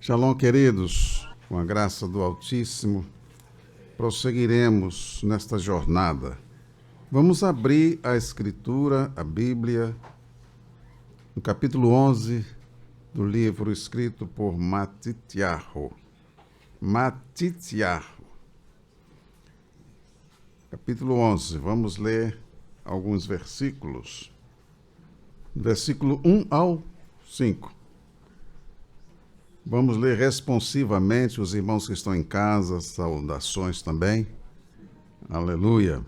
Shalom, queridos, com a graça do Altíssimo, prosseguiremos nesta jornada. Vamos abrir a Escritura, a Bíblia, no capítulo 11 do livro escrito por Matityahu. Capítulo 11, vamos ler alguns versículos, versículo 1 ao 5. Vamos ler responsivamente, os irmãos que estão em casa, saudações também. Aleluia.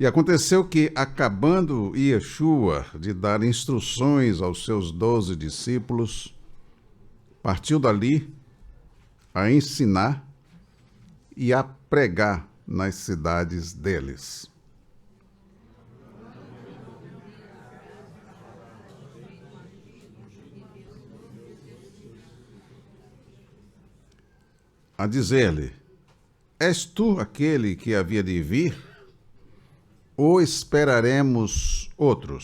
E aconteceu que, acabando Yeshua de dar instruções aos seus 12 discípulos, partiu dali a ensinar e a pregar nas cidades deles. A dizer-lhe: És tu aquele que havia de vir? Ou esperaremos outro?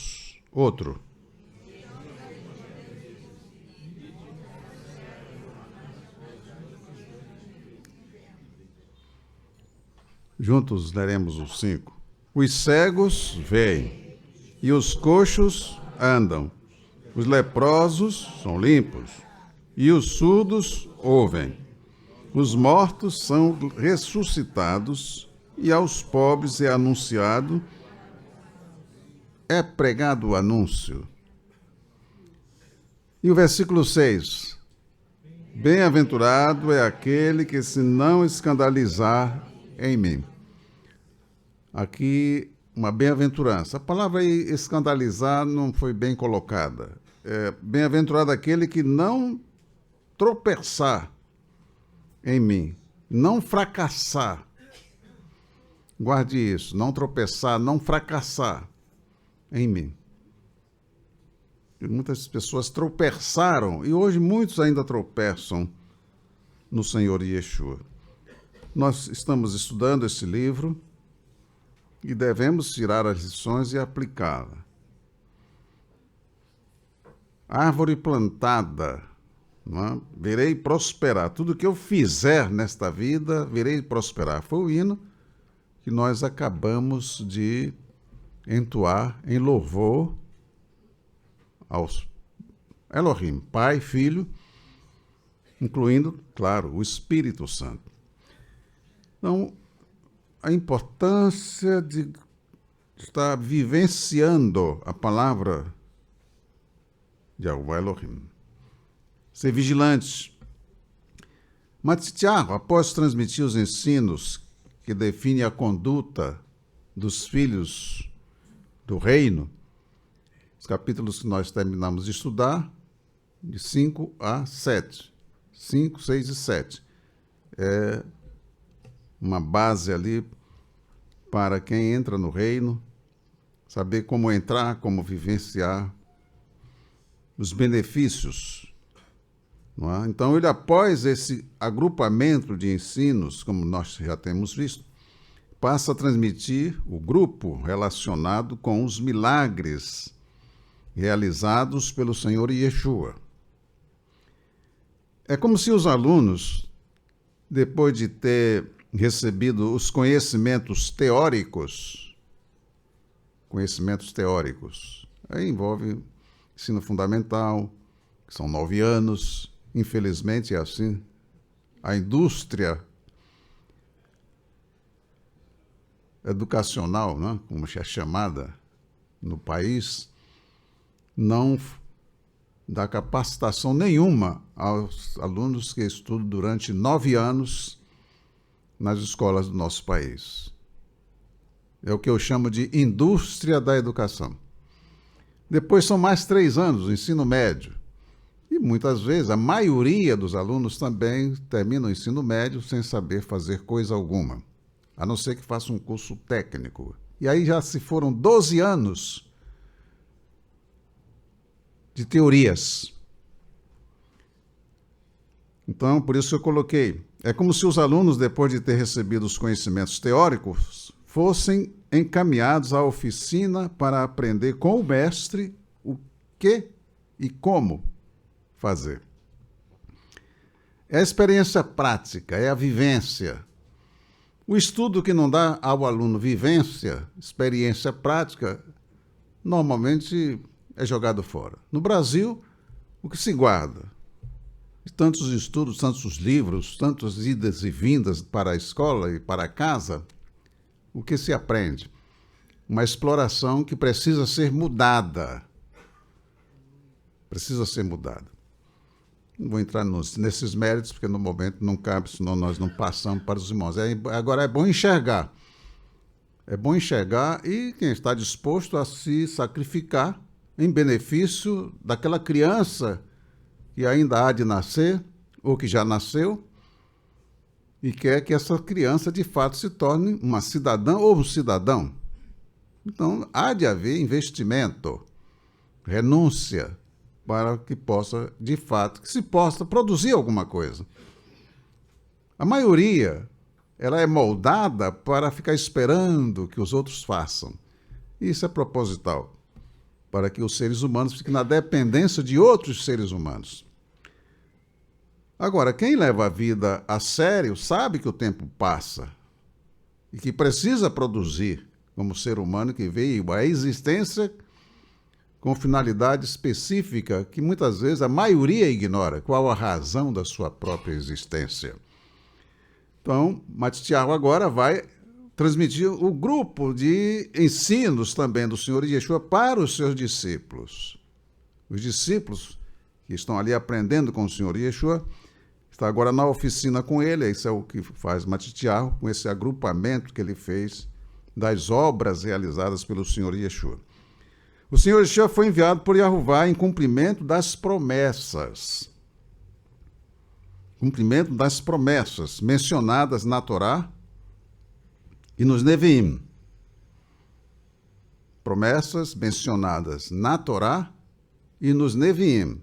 Juntos leremos os 5. Os cegos veem, e os coxos andam. Os leprosos são limpos, e os surdos ouvem. Os mortos são ressuscitados, e aos pobres é anunciado, é pregado o anúncio. E o versículo 6. Bem-aventurado é aquele que se não escandalizar em mim. Aqui, uma bem-aventurança. A palavra aí, escandalizar, não foi bem colocada. Bem-aventurado aquele que não tropeçar em mim, não fracassar. Guarde isso, não tropeçar, não fracassar em mim. E muitas pessoas tropeçaram, e hoje muitos ainda tropeçam no Senhor Yeshua. Nós estamos estudando esse livro e devemos tirar as lições e aplicá-la. Árvore plantada, não é? Verei prosperar. Tudo que eu fizer nesta vida, verei prosperar. Foi o hino que nós acabamos de entoar em louvor aos Elohim, Pai, Filho, incluindo, claro, o Espírito Santo. Então, a importância de estar vivenciando a palavra de Elohim. Ser vigilante. Matityahu, após transmitir os ensinos que definem a conduta dos filhos do reino, os capítulos que nós terminamos de estudar, de 5 a 7. 5, 6 e 7. É uma base ali para quem entra no reino, saber como entrar, como vivenciar os benefícios. Não é? Então, ele, após esse agrupamento de ensinos, como nós já temos visto, passa a transmitir o grupo relacionado com os milagres realizados pelo Senhor Yeshua. É como se os alunos, depois de ter recebido os conhecimentos teóricos, aí envolve ensino fundamental, que são 9 anos, infelizmente é assim, a indústria educacional, né, como é chamada no país, não dá capacitação nenhuma aos alunos que estudam durante 9 anos nas escolas do nosso país. É o que eu chamo de indústria da educação. Depois são mais 3 anos, o ensino médio. E muitas vezes, a maioria dos alunos também termina o ensino médio sem saber fazer coisa alguma, a não ser que faça um curso técnico. E aí já se foram 12 anos de teorias. Então, por isso eu coloquei. É como se os alunos, depois de ter recebido os conhecimentos teóricos, fossem encaminhados à oficina para aprender com o mestre o que e como fazer. É a experiência prática, é a vivência. O estudo que não dá ao aluno vivência, experiência prática, normalmente é jogado fora. No Brasil, o que se guarda? Tantos estudos, tantos livros, tantas idas e vindas para a escola e para casa, o que se aprende? Uma exploração que precisa ser mudada. Precisa ser mudada. Não vou entrar nesses méritos, porque no momento não cabe, senão nós não passamos para os irmãos. Agora é bom enxergar. É bom enxergar e quem está disposto a se sacrificar em benefício daquela criança que ainda há de nascer, ou que já nasceu, e quer que essa criança de fato se torne uma cidadã ou um cidadão. Então, há de haver investimento, renúncia, para que possa, de fato, que se possa produzir alguma coisa. A maioria, ela é moldada para ficar esperando que os outros façam. Isso é proposital, para que os seres humanos fiquem na dependência de outros seres humanos. Agora, quem leva a vida a sério sabe que o tempo passa e que precisa produzir como ser humano que veio à existência com finalidade específica que muitas vezes a maioria ignora. Qual a razão da sua própria existência? Então, Matitiahu agora vai transmitir o grupo de ensinos também do Senhor Yeshua para os seus discípulos. Os discípulos que estão ali aprendendo com o Senhor Yeshua, está agora na oficina com ele, isso é o que faz Matitiahu, com esse agrupamento que ele fez das obras realizadas pelo Senhor Yeshua. O Senhor Yeshua foi enviado por Yahová em cumprimento das promessas. Cumprimento das promessas mencionadas na Torá e nos Neviim. Promessas mencionadas na Torá e nos Neviim.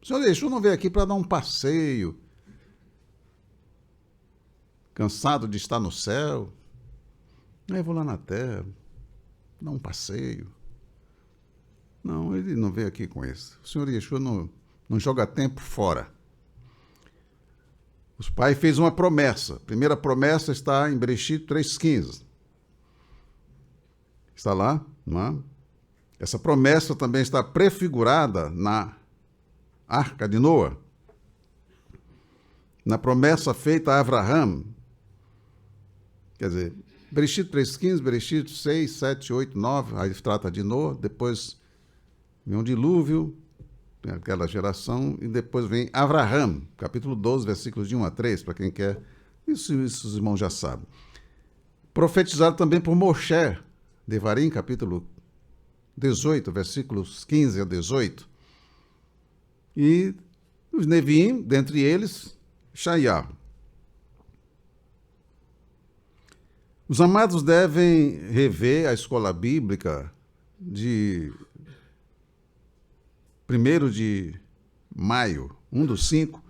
O Senhor Yeshua não veio aqui para dar um passeio, cansado de estar no céu. Eu vou lá na terra, dar um passeio. Não, ele não veio aqui com isso. O Senhor Yeshua não joga tempo fora. O Pai fez uma promessa. A primeira promessa está em Bereshit 3,15. Está lá, não é? Essa promessa também está prefigurada na Arca de Noé. Na promessa feita a Abraham. Quer dizer, Bereshit 3,15, Bereshit 6, 7, 8, 9, aí trata de Noé, depois vem um dilúvio, tem aquela geração, e depois vem Abraham, capítulo 12, versículos de 1 a 3, para quem quer, isso os irmãos já sabem. Profetizado também por Moshe, Devarim, capítulo 18, versículos 15 a 18. E os Neviim, dentre eles, Shaiahu. Os amados devem rever a escola bíblica de 1º de maio, 1/5,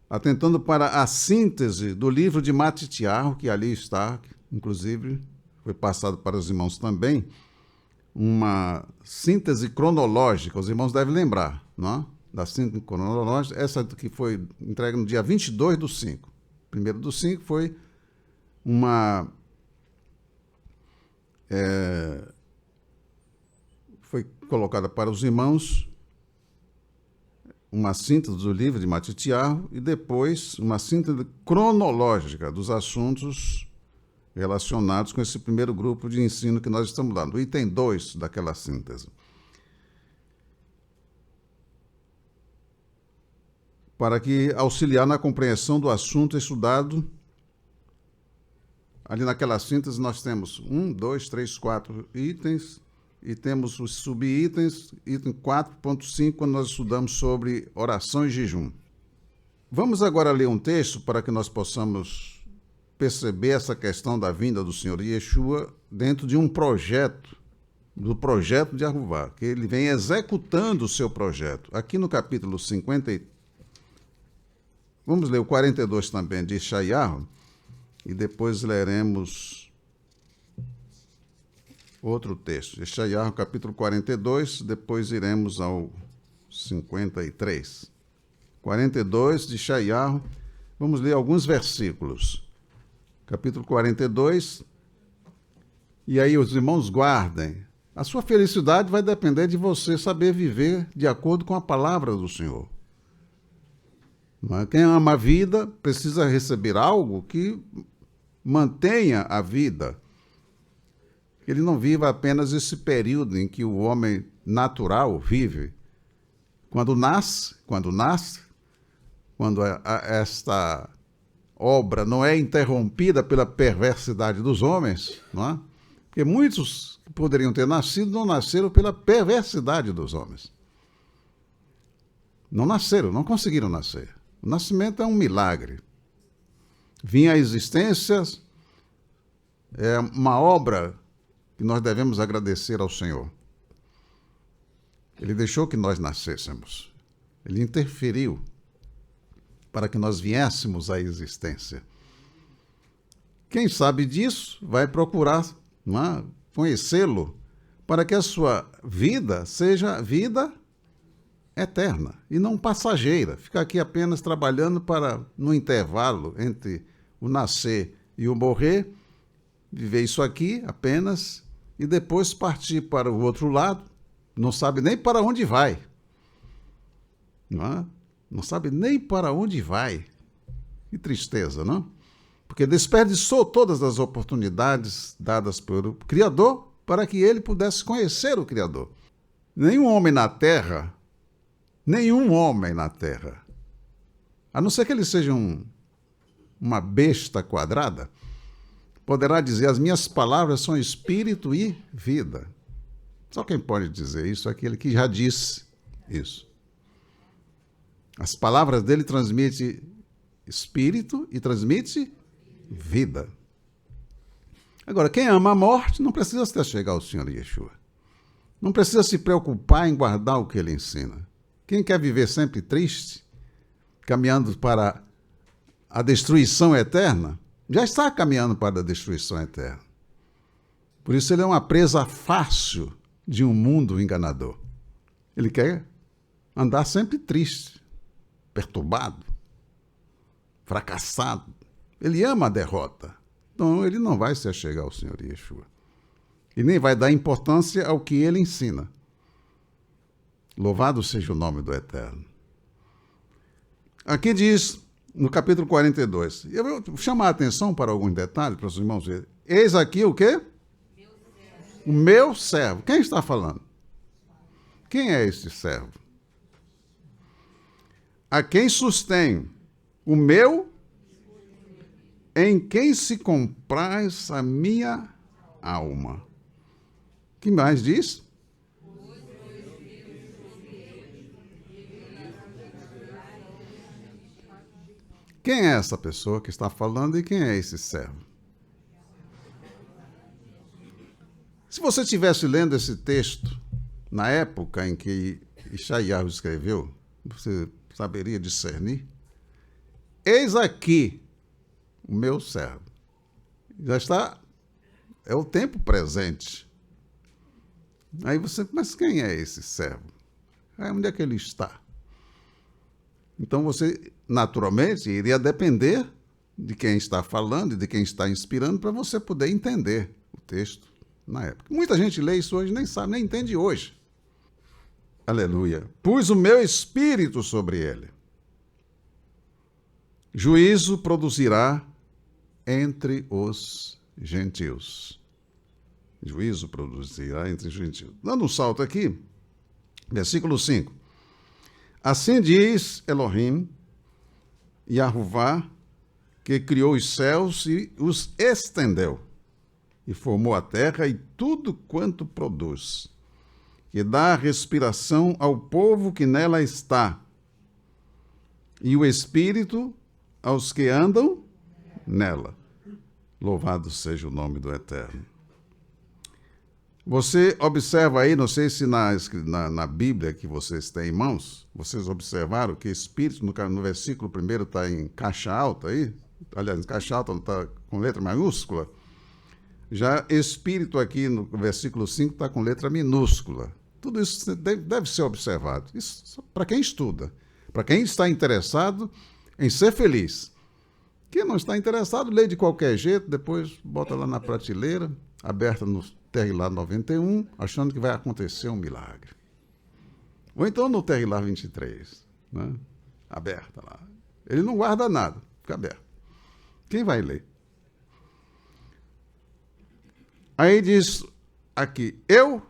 atentando para a síntese do livro de Matitiahu, que ali está, inclusive foi passado para os irmãos também, uma síntese cronológica, os irmãos devem lembrar, não é? Da síntese cronológica, essa que foi entregue no dia 22/5. 1º/5 foi uma... foi colocada para os irmãos uma síntese do livro de Matitiahu e depois uma síntese cronológica dos assuntos relacionados com esse primeiro grupo de ensino que nós estamos dando, o item 2 daquela síntese. Para que auxiliar na compreensão do assunto estudado. Ali naquela síntese nós temos 1, 2, 3, 4 itens e temos os subitens, item 4.5, quando nós estudamos sobre oração e jejum. Vamos agora ler um texto para que nós possamos perceber essa questão da vinda do Senhor Yeshua dentro de um projeto, do projeto de Yahová, que ele vem executando o seu projeto. Aqui no capítulo 50, vamos ler o 42 também de Shaiahu, e depois leremos outro texto. Yeshayahu, capítulo 42, depois iremos ao 53. 42 de Yeshayahu. Vamos ler alguns versículos. Capítulo 42. E aí os irmãos guardem. A sua felicidade vai depender de você saber viver de acordo com a palavra do Senhor. Mas quem ama a vida precisa receber algo que mantenha a vida. Ele não viva apenas esse período em que o homem natural vive. Quando esta obra não é interrompida pela perversidade dos homens, não é? Porque muitos que poderiam ter nascido não nasceram pela perversidade dos homens. Não nasceram, não conseguiram nascer. O nascimento é um milagre. Vir à existência é uma obra que nós devemos agradecer ao Senhor. Ele deixou que nós nascêssemos. Ele interferiu para que nós viéssemos à existência. Quem sabe disso vai procurar conhecê-lo para que a sua vida seja vida eterna e não passageira. Ficar aqui apenas trabalhando para, no intervalo entre o nascer e o morrer, viver isso aqui apenas e depois partir para o outro lado, não sabe nem para onde vai. Não sabe nem para onde vai. Que tristeza, não? Porque desperdiçou todas as oportunidades dadas pelo Criador para que ele pudesse conhecer o Criador. Nenhum homem na Terra, a não ser que ele seja uma besta quadrada, poderá dizer: as minhas palavras são espírito e vida. Só quem pode dizer isso é aquele que já disse isso. As palavras dele transmitem espírito e transmite vida. Agora, quem ama a morte não precisa se chegar ao Senhor Yeshua. Não precisa se preocupar em guardar o que ele ensina. Quem quer viver sempre triste, caminhando para a destruição eterna, já está caminhando para a destruição eterna. Por isso ele é uma presa fácil de um mundo enganador. Ele quer andar sempre triste, perturbado, fracassado. Ele ama a derrota. Então ele não vai se achegar ao Senhor Yeshua. E nem vai dar importância ao que ele ensina. Louvado seja o nome do Eterno. Aqui diz, no capítulo 42, eu vou chamar a atenção para alguns detalhes, para os irmãos verem. Eis aqui o quê? O meu servo. Quem está falando? Quem é esse servo? A quem sustém o meu, em quem se compraz a minha alma. Que mais diz? Quem é essa pessoa que está falando e quem é esse servo? Se você estivesse lendo esse texto na época em que Yeshayahu escreveu, você saberia discernir. Eis aqui o meu servo. Já está, é o tempo presente. Aí você, mas quem é esse servo? Onde é que ele está? Então você, naturalmente, iria depender de quem está falando e de quem está inspirando para você poder entender o texto na época. Muita gente lê isso hoje, nem sabe, nem entende hoje. Aleluia. Pus o meu espírito sobre ele. Juízo produzirá entre os gentios. Juízo produzirá entre os gentios. Dando um salto aqui, versículo 5. Assim diz Elohim, Yahová, que criou os céus e os estendeu, e formou a terra e tudo quanto produz, que dá respiração ao povo que nela está, e o espírito aos que andam nela. Louvado seja o nome do Eterno. Você observa aí, não sei se na Bíblia que vocês têm em mãos, vocês observaram que espírito, no versículo 1 está em caixa alta aí, aliás, em caixa alta está com letra maiúscula, já espírito aqui no versículo 5 está com letra minúscula. Tudo isso deve ser observado. Isso para quem estuda. Para quem está interessado em ser feliz. Quem não está interessado, lê de qualquer jeito, depois bota lá na prateleira, aberta no Terrilar 91, achando que vai acontecer um milagre. Ou então no Terrilar 23, né? Aberta lá. Ele não guarda nada, fica aberto. Quem vai ler? Aí diz aqui, eu,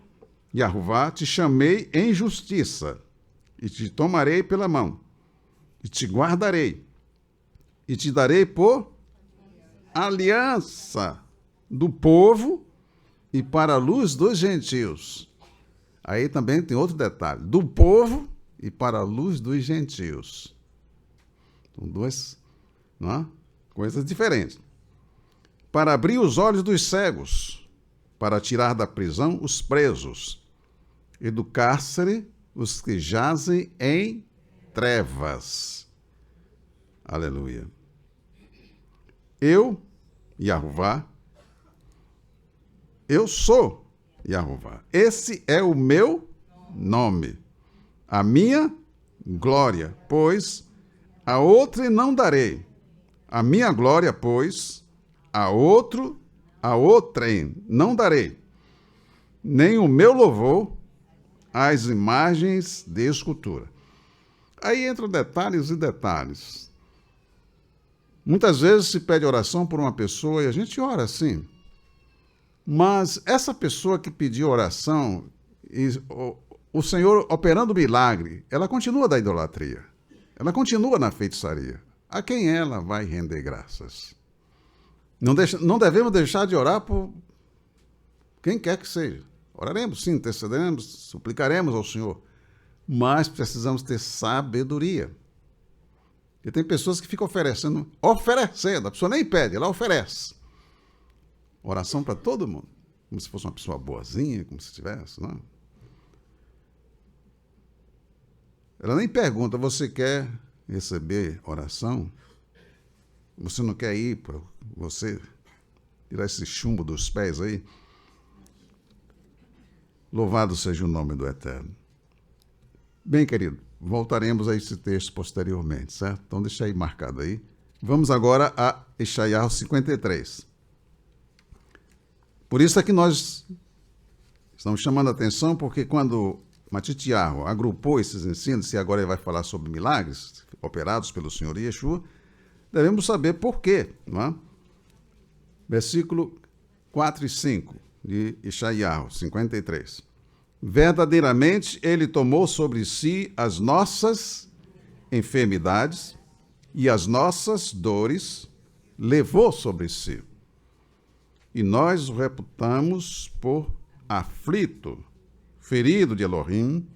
Yahová, te chamei em justiça, e te tomarei pela mão, e te guardarei, e te darei por aliança do povo e para a luz dos gentios. Aí também tem outro detalhe, do povo e para a luz dos gentios. São duas, não é? Coisas diferentes. Para abrir os olhos dos cegos, para tirar da prisão os presos, e do cárcere os que jazem em trevas. Aleluia. Eu, Yahová, eu sou Yahová. Esse é o meu nome, a minha glória, pois a outrem não darei. A minha glória, pois, a outrem não darei. Nem o meu louvor às imagens de escultura. Aí entram detalhes e detalhes. Muitas vezes se pede oração por uma pessoa e a gente ora assim. Mas essa pessoa que pediu oração, o Senhor operando o milagre, ela continua da idolatria. Ela continua na feitiçaria. A quem ela vai render graças? Não devemos deixar de orar por quem quer que seja. Oraremos, sim, intercederemos, suplicaremos ao Senhor. Mas precisamos ter sabedoria. E tem pessoas que ficam oferecendo, a pessoa nem pede, ela oferece. Oração para todo mundo, como se fosse uma pessoa boazinha, como se tivesse, não? Ela nem pergunta, você quer receber oração? Você não quer ir para você tirar esse chumbo dos pés aí? Louvado seja o nome do Eterno. Bem, querido, voltaremos a esse texto posteriormente, certo? Então deixa aí marcado aí. Vamos agora a Eshaiah 53. Por isso é que nós estamos chamando a atenção, porque quando Matitiarro agrupou esses ensinos, e agora ele vai falar sobre milagres operados pelo Senhor Yeshua, devemos saber por quê, não é? Versículo 4 e 5 de Eshaiah 53. Verdadeiramente ele tomou sobre si as nossas enfermidades e as nossas dores levou sobre si. E nós o reputamos por aflito, ferido de Elohim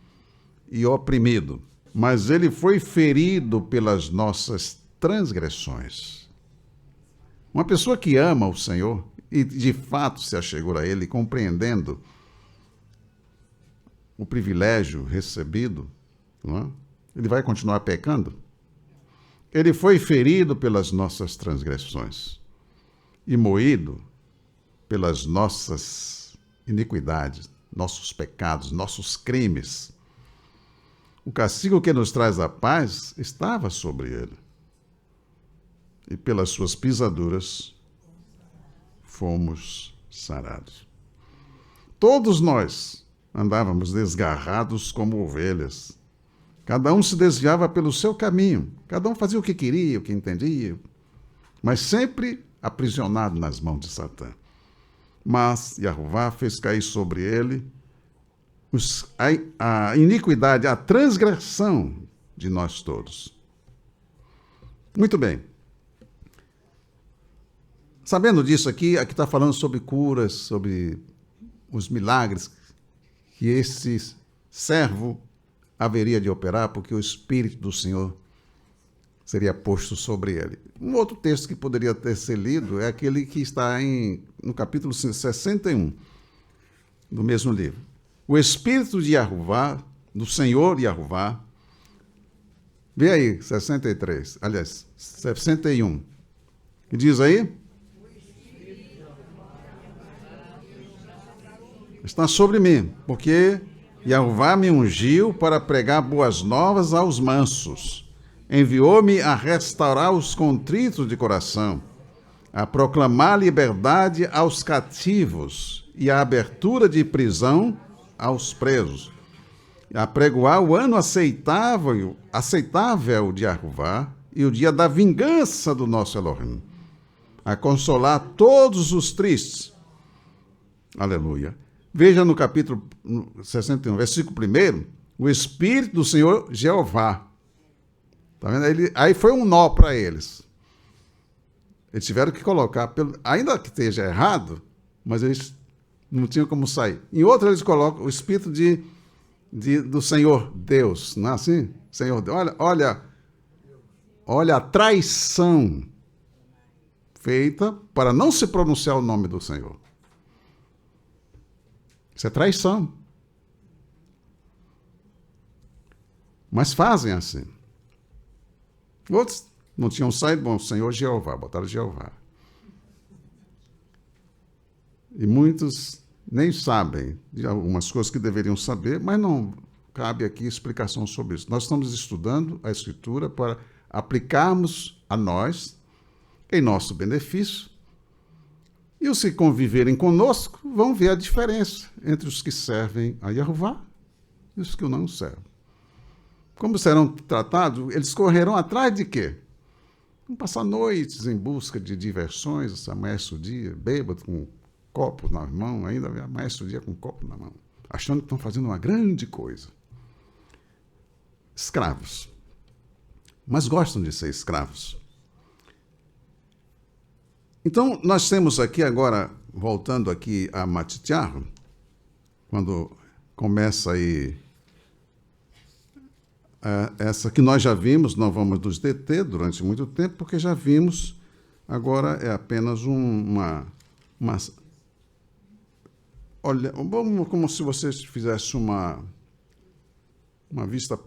e oprimido. Mas ele foi ferido pelas nossas transgressões. Uma pessoa que ama o Senhor e de fato se achegou a ele, compreendendo o privilégio recebido, não é? Ele vai continuar pecando? Ele foi ferido pelas nossas transgressões e moído pelas nossas iniquidades, nossos pecados, nossos crimes. O castigo que nos traz a paz estava sobre ele. E pelas suas pisaduras fomos sarados. Todos nós andávamos desgarrados como ovelhas. Cada um se desviava pelo seu caminho. Cada um fazia o que queria, o que entendia, mas sempre aprisionado nas mãos de Satã. Mas Yahová fez cair sobre ele a iniquidade, a transgressão de nós todos. Muito bem. Sabendo disso aqui está falando sobre curas, sobre os milagres que esse servo haveria de operar, porque o Espírito do Senhor seria posto sobre ele. Um outro texto que poderia ter sido lido é aquele que está no capítulo 61 do mesmo livro. O Espírito de Yahová, do Senhor Yahová, vê aí, 63, aliás, 61, que diz aí? Está sobre mim, porque Yahová me ungiu para pregar boas novas aos mansos. Enviou-me a restaurar os contritos de coração, a proclamar liberdade aos cativos e a abertura de prisão aos presos, a pregoar o ano aceitável de Jeová e o dia da vingança do nosso Elohim, a consolar todos os tristes. Aleluia. Veja no capítulo 61, versículo 1, o Espírito do Senhor Jeová. Tá vendo? Aí foi um nó para eles. Eles tiveram que colocar, ainda que esteja errado, mas eles não tinham como sair. Em outro eles colocam o Espírito do Senhor Deus, não é assim? Senhor Deus. Olha a traição feita para não se pronunciar o nome do Senhor. Isso é traição. Mas fazem assim. Outros não tinham saído, bom, Senhor Jeová, botaram Jeová. E muitos nem sabem de algumas coisas que deveriam saber, mas não cabe aqui explicação sobre isso. Nós estamos estudando a Escritura para aplicarmos a nós, em nosso benefício, e os que conviverem conosco vão ver a diferença entre os que servem a Jeová e os que não servem. Como serão tratados? Eles correrão atrás de quê? Vão passar noites em busca de diversões, amanhece o dia, bêbado, com copo na mão, ainda amanhece o dia com copo na mão, achando que estão fazendo uma grande coisa. Escravos. Mas gostam de ser escravos. Então, nós temos aqui agora, voltando aqui a Matitiahu, quando começa aí essa que nós já vimos, não vamos nos deter durante muito tempo, porque já vimos, agora é apenas olha, como se você fizesse uma vista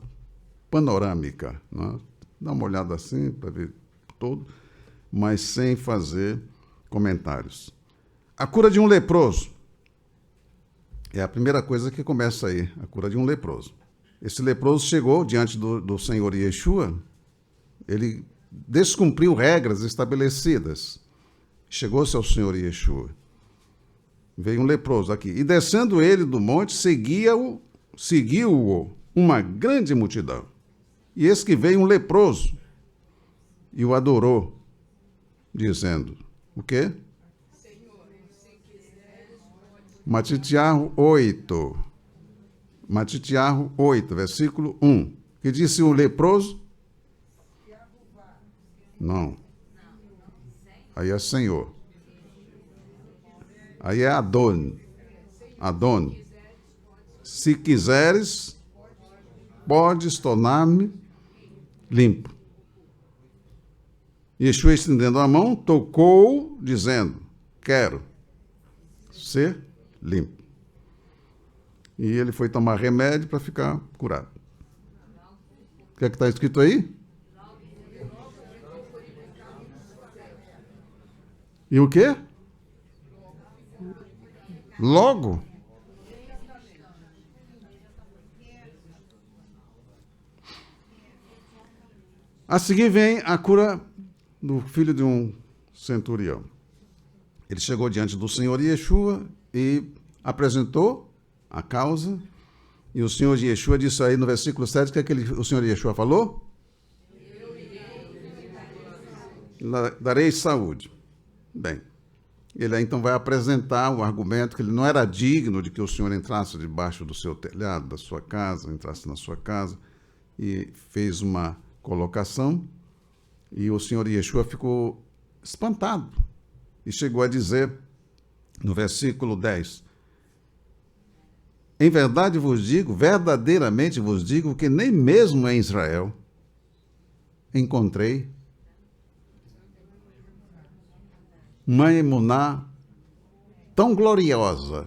panorâmica, né? Dá uma olhada assim para ver todo, mas sem fazer comentários. A cura de um leproso é a primeira coisa que começa aí, a cura de um leproso. Esse leproso chegou diante do Senhor Yeshua, ele descumpriu regras estabelecidas. Chegou-se ao Senhor Yeshua. Veio um leproso aqui. E descendo ele do monte, seguiu-o uma grande multidão. E eis que veio um leproso e o adorou, dizendo, o quê? Matitiahu 8. Matitiahu 8, versículo 1. Que disse o leproso? Não. Aí é Senhor. Aí é Adon. Adon. Se quiseres, podes tornar-me limpo. Yeshua, estendendo a mão, tocou, dizendo, quero ser limpo. E ele foi tomar remédio para ficar curado. O que é que está escrito aí? E o quê? Logo. A seguir vem a cura do filho de um centurião. Ele chegou diante do Senhor Yeshua e apresentou a causa, e o Senhor Yeshua disse aí no versículo 7, o que o Senhor Yeshua falou? Darei saúde. Bem, ele aí então vai apresentar o argumento que ele não era digno de que o Senhor entrasse debaixo do seu telhado, da sua casa, entrasse na sua casa, e fez uma colocação, e o Senhor Yeshua ficou espantado, e chegou a dizer, no versículo 10, em verdade vos digo, verdadeiramente vos digo, que nem mesmo em Israel encontrei uma emuná tão gloriosa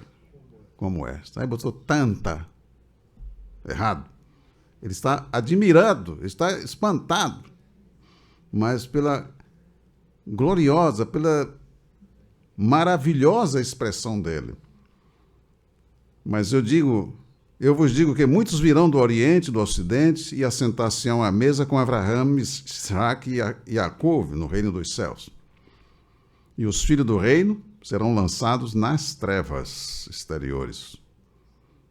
como esta. Aí botou tanta. Errado. Ele está admirado, está espantado, mas pela gloriosa, pela maravilhosa expressão dele. Mas eu digo Eu vos digo que muitos virão do Oriente, do Ocidente, e assentar-se-ão à mesa com Abraão, Isaque e Jacó no reino dos céus. E os filhos do reino serão lançados nas trevas exteriores.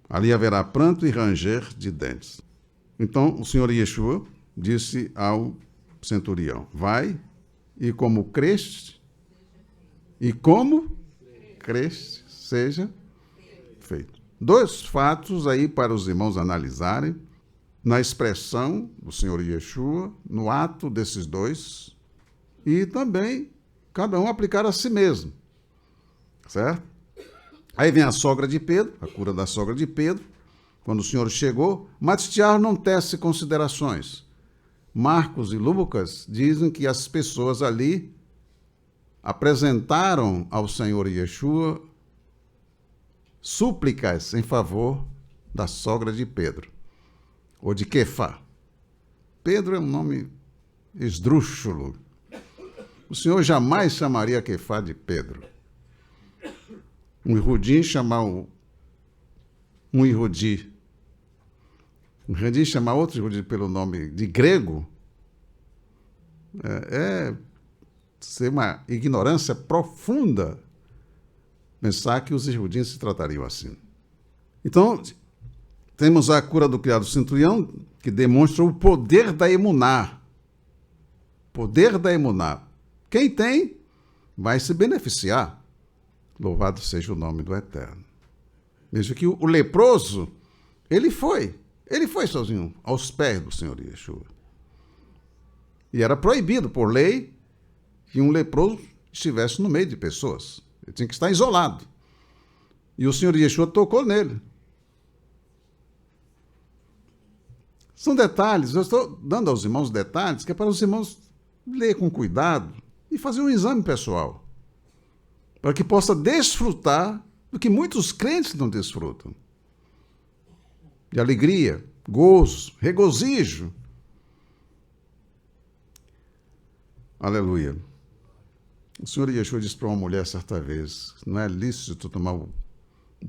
Ali haverá pranto e ranger de dentes. Então o Senhor Yeshua disse ao centurião: vai, e como creste, seja feito. Dois fatos aí para os irmãos analisarem, na expressão do Senhor Yeshua, no ato desses dois, e também cada um aplicar a si mesmo. Certo? Aí vem a sogra de Pedro, a cura da sogra de Pedro, quando o Senhor chegou, mas Tiago não tece considerações. Marcos e Lucas dizem que as pessoas ali apresentaram ao Senhor Yeshua súplicas em favor da sogra de Pedro, ou de Quefá. Pedro é um nome esdrúxulo. O Senhor jamais chamaria Quefá de Pedro. Um Irudi chamar um Irudi. Um Irudi chamar outro Irudi pelo nome de grego é ser uma ignorância profunda pensar que os Irudim se tratariam assim. Então, temos a cura do criado centurião, que demonstra o poder da emuná. Poder da emuná. Quem tem, vai se beneficiar. Louvado seja o nome do Eterno. Veja que o leproso, ele foi sozinho aos pés do Senhor Yeshua. E era proibido por lei que um leproso estivesse no meio de pessoas. Ele tinha que estar isolado. E o Senhor Yeshua tocou nele. São detalhes, eu estou dando aos irmãos detalhes, que é para os irmãos ler com cuidado e fazer um exame pessoal, para que possa desfrutar do que muitos crentes não desfrutam. De alegria, gozo, regozijo. Aleluia. O Senhor Yeshua disse para uma mulher certa vez: não é lícito tomar o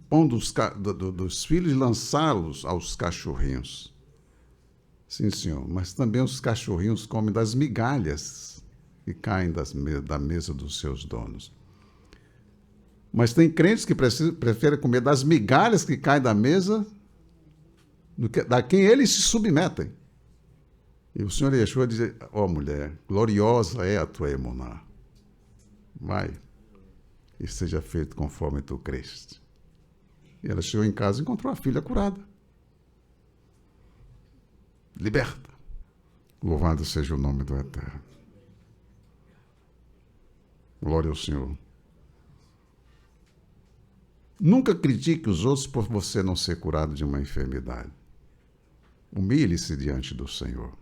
pão dos filhos e lançá-los aos cachorrinhos. Sim, Senhor, mas também os cachorrinhos comem das migalhas que caem da mesa dos seus donos. Mas tem crentes que preferem comer das migalhas que caem da mesa da quem eles se submetem. E o Senhor Yeshua diz: ó mulher, gloriosa é a tua emuná. Vai, e seja feito conforme tu creste. E ela chegou em casa e encontrou a filha curada. Liberta. Louvado seja o nome do Eterno. Glória ao Senhor. Nunca critique os outros por você não ser curado de uma enfermidade. Humilhe-se diante do Senhor.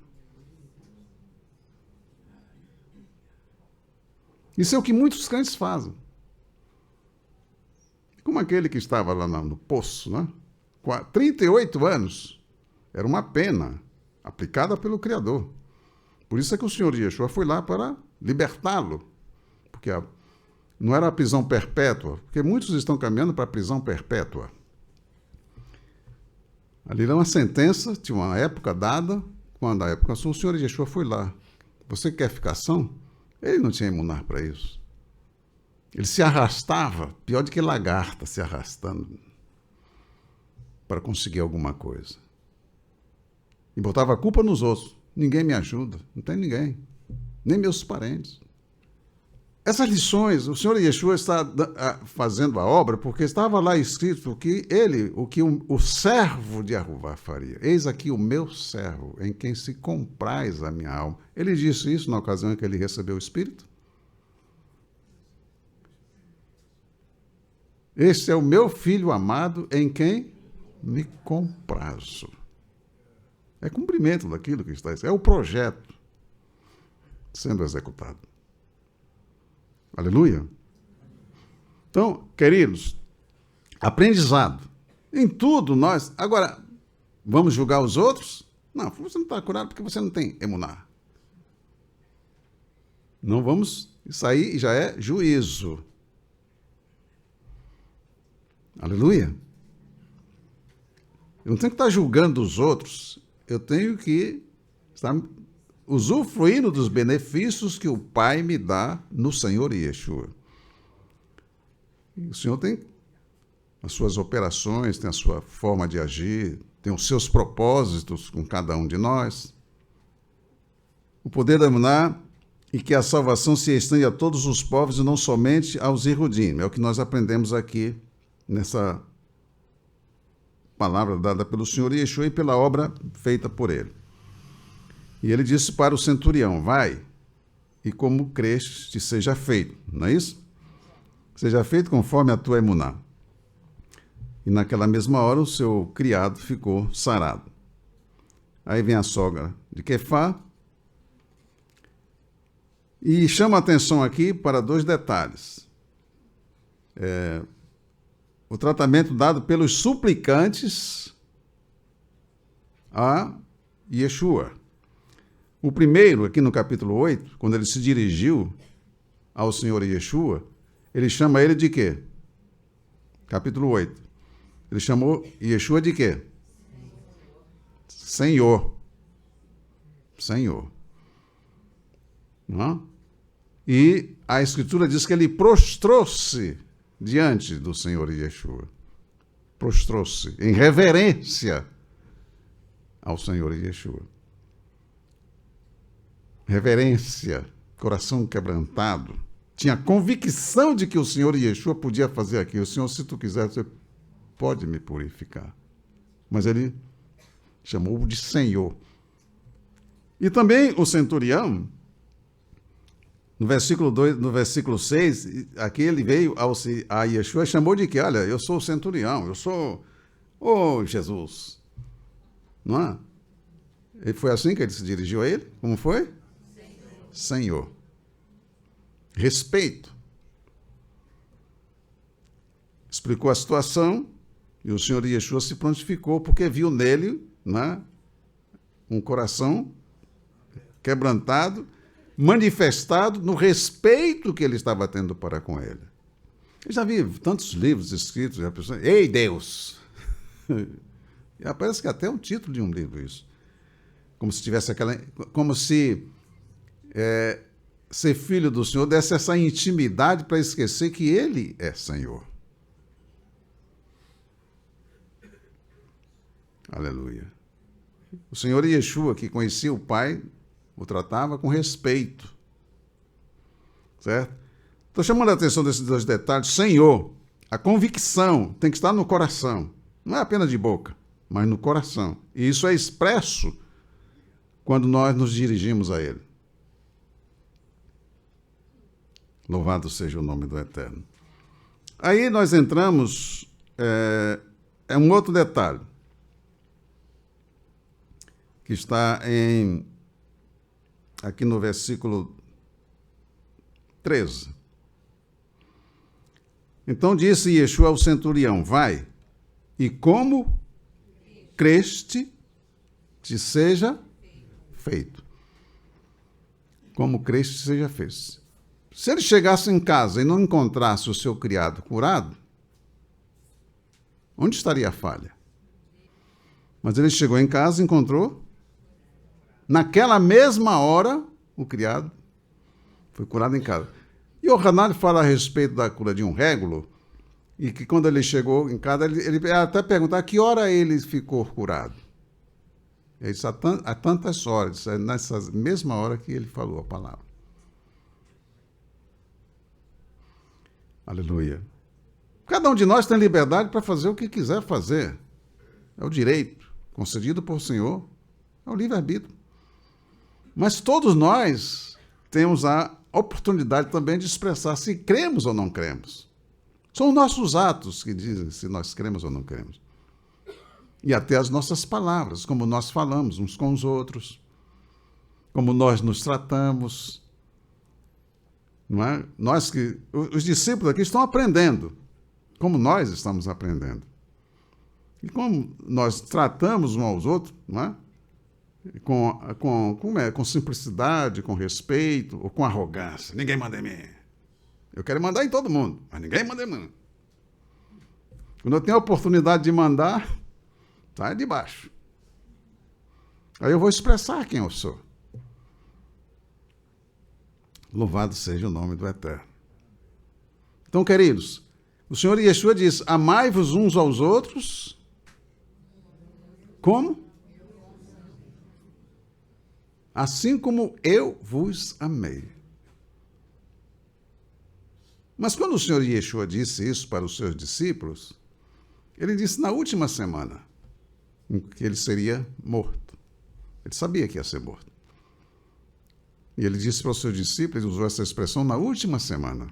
Isso é o que muitos crentes fazem. Como aquele que estava lá no poço, né? 38 anos. Era uma pena aplicada pelo Criador. Por isso é que o Senhor Yeshua foi lá para libertá-lo. Porque não era a prisão perpétua, porque muitos estão caminhando para a prisão perpétua. Ali era uma sentença, tinha uma época dada, quando a época o Senhor Yeshua foi lá. Você quer ficar são? Ele não tinha imunar para isso. Ele se arrastava, pior do que lagarta se arrastando, para conseguir alguma coisa. E botava a culpa nos outros. Ninguém me ajuda, não tem ninguém, nem meus parentes. Essas lições, o Senhor Yeshua está fazendo a obra porque estava lá escrito que o servo de Arruvá faria. Eis aqui o meu servo, em quem se compraz a minha alma. Ele disse isso na ocasião em que ele recebeu o Espírito. Este é o meu filho amado, em quem me comprazo. É cumprimento daquilo que está escrito. É o projeto sendo executado. Aleluia. Então, queridos, aprendizado. Em tudo nós... Agora, vamos julgar os outros? Não, você não está curado porque você não tem emuná. Não vamos... Isso aí já é juízo. Aleluia. Eu não tenho que estar julgando os outros. Eu tenho que estar usufruindo dos benefícios que o Pai me dá no Senhor Yeshua. E o Senhor tem as suas operações, tem a sua forma de agir, tem os seus propósitos com cada um de nós. O poder da Emuná e que a salvação se estende a todos os povos e não somente aos Yehudim. É o que nós aprendemos aqui nessa palavra dada pelo Senhor Yeshua e pela obra feita por ele. E ele disse para o centurião, vai, e como creste seja feito. Não é isso? Seja feito conforme a tua emuná. E naquela mesma hora o seu criado ficou sarado. Aí vem a sogra de Quefá e chama a atenção aqui para dois detalhes. O tratamento dado pelos suplicantes a Yeshua. O primeiro, aqui no capítulo 8, quando ele se dirigiu ao Senhor Yeshua, ele chama ele de quê? Capítulo 8. Ele chamou Yeshua de quê? Senhor. Senhor. Não? E a Escritura diz que ele prostrou-se diante do Senhor Yeshua. Prostrou-se em reverência ao Senhor Yeshua. Reverência, coração quebrantado. Tinha convicção de que o Senhor Yeshua podia fazer aquilo. Senhor, se tu quiser, você pode me purificar. Mas ele chamou de Senhor. E também o centurião, no versículo 2, no versículo 6, aqui ele veio a Yeshua e chamou de que? Olha, eu sou o centurião, eu sou Jesus. Não é? E foi assim que ele se dirigiu a ele? Como foi? Senhor. Respeito. Explicou a situação e o Senhor Yeshua se prontificou porque viu nele, né, um coração quebrantado, manifestado no respeito que ele estava tendo para com ele. Eu já vi tantos livros escritos, a pessoa, ei Deus! E parece que até é um título de um livro isso. Como se tivesse como se ser filho do Senhor desse essa intimidade para esquecer que Ele é Senhor. Aleluia. O Senhor Yeshua, que conhecia o Pai, o tratava com respeito. Certo? Estou chamando a atenção desses dois detalhes. Senhor, a convicção tem que estar no coração. Não é apenas de boca, mas no coração. E isso é expresso quando nós nos dirigimos a Ele. Louvado seja o nome do Eterno. Aí nós entramos, um outro detalhe, que está aqui no versículo 13. Então disse Yeshua ao centurião, vai, e como creste, te seja feito. Como creste, seja feito. Se ele chegasse em casa e não encontrasse o seu criado curado, onde estaria a falha? Mas ele chegou em casa e encontrou. Naquela mesma hora, o criado foi curado em casa. E o Hanan fala a respeito da cura de um régulo, e que quando ele chegou em casa, ele até perguntou a que hora ele ficou curado. Ele disse, há tantas horas, nessa mesma hora que ele falou a palavra. Aleluia. Cada um de nós tem liberdade para fazer o que quiser fazer. É o direito concedido por Senhor, é o livre-arbítrio. Mas todos nós temos a oportunidade também de expressar se cremos ou não cremos. São os nossos atos que dizem se nós cremos ou não cremos. E até as nossas palavras, como nós falamos uns com os outros, como nós nos tratamos. Não é? Os discípulos aqui estão aprendendo, como nós estamos aprendendo. E como nós tratamos uns aos outros, não é? Com simplicidade, com respeito, ou com arrogância. Ninguém manda em mim. Eu quero mandar em todo mundo, mas ninguém manda em mim. Quando eu tenho a oportunidade de mandar, Sai de baixo. Aí eu vou expressar quem eu sou. Louvado seja o nome do Eterno. Então, queridos, o Senhor Yeshua diz: amai-vos uns aos outros. Como? Assim como eu vos amei. Mas quando o Senhor Yeshua disse isso para os seus discípulos, ele disse na última semana em que ele seria morto. Ele sabia que ia ser morto. E ele disse para os seus discípulos, ele usou essa expressão, na última semana.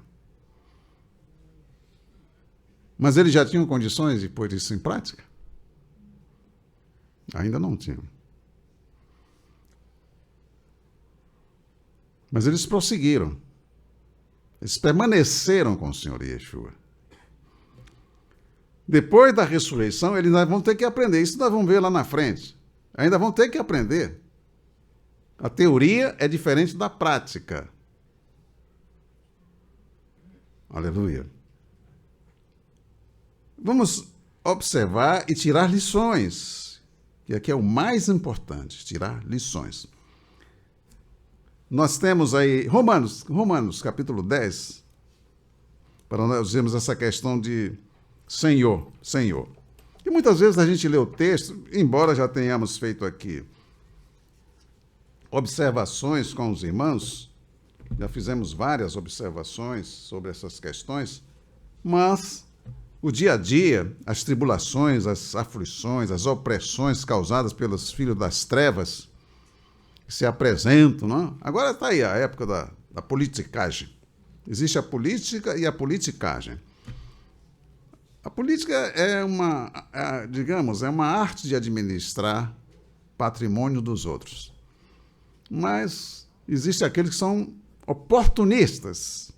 Mas eles já tinham condições de pôr isso em prática? Ainda não tinham. Mas eles prosseguiram. Eles permaneceram com o Senhor Yeshua. Depois da ressurreição, eles vão ter que aprender. Isso nós vamos ver lá na frente. Ainda vão ter que aprender. A teoria é diferente da prática. Aleluia. Vamos observar e tirar lições. Que aqui é o mais importante, tirar lições. Nós temos aí Romanos capítulo 10, para nós vermos essa questão de Senhor. E muitas vezes a gente lê o texto, embora já tenhamos feito aqui observações com os irmãos, já fizemos várias observações sobre essas questões, mas o dia a dia, as tribulações, as aflições, as opressões causadas pelos filhos das trevas, que se apresentam, não? Agora está aí a época da politicagem. Existe a política e a politicagem. A política é uma arte de administrar patrimônio dos outros. Mas existem aqueles que são oportunistas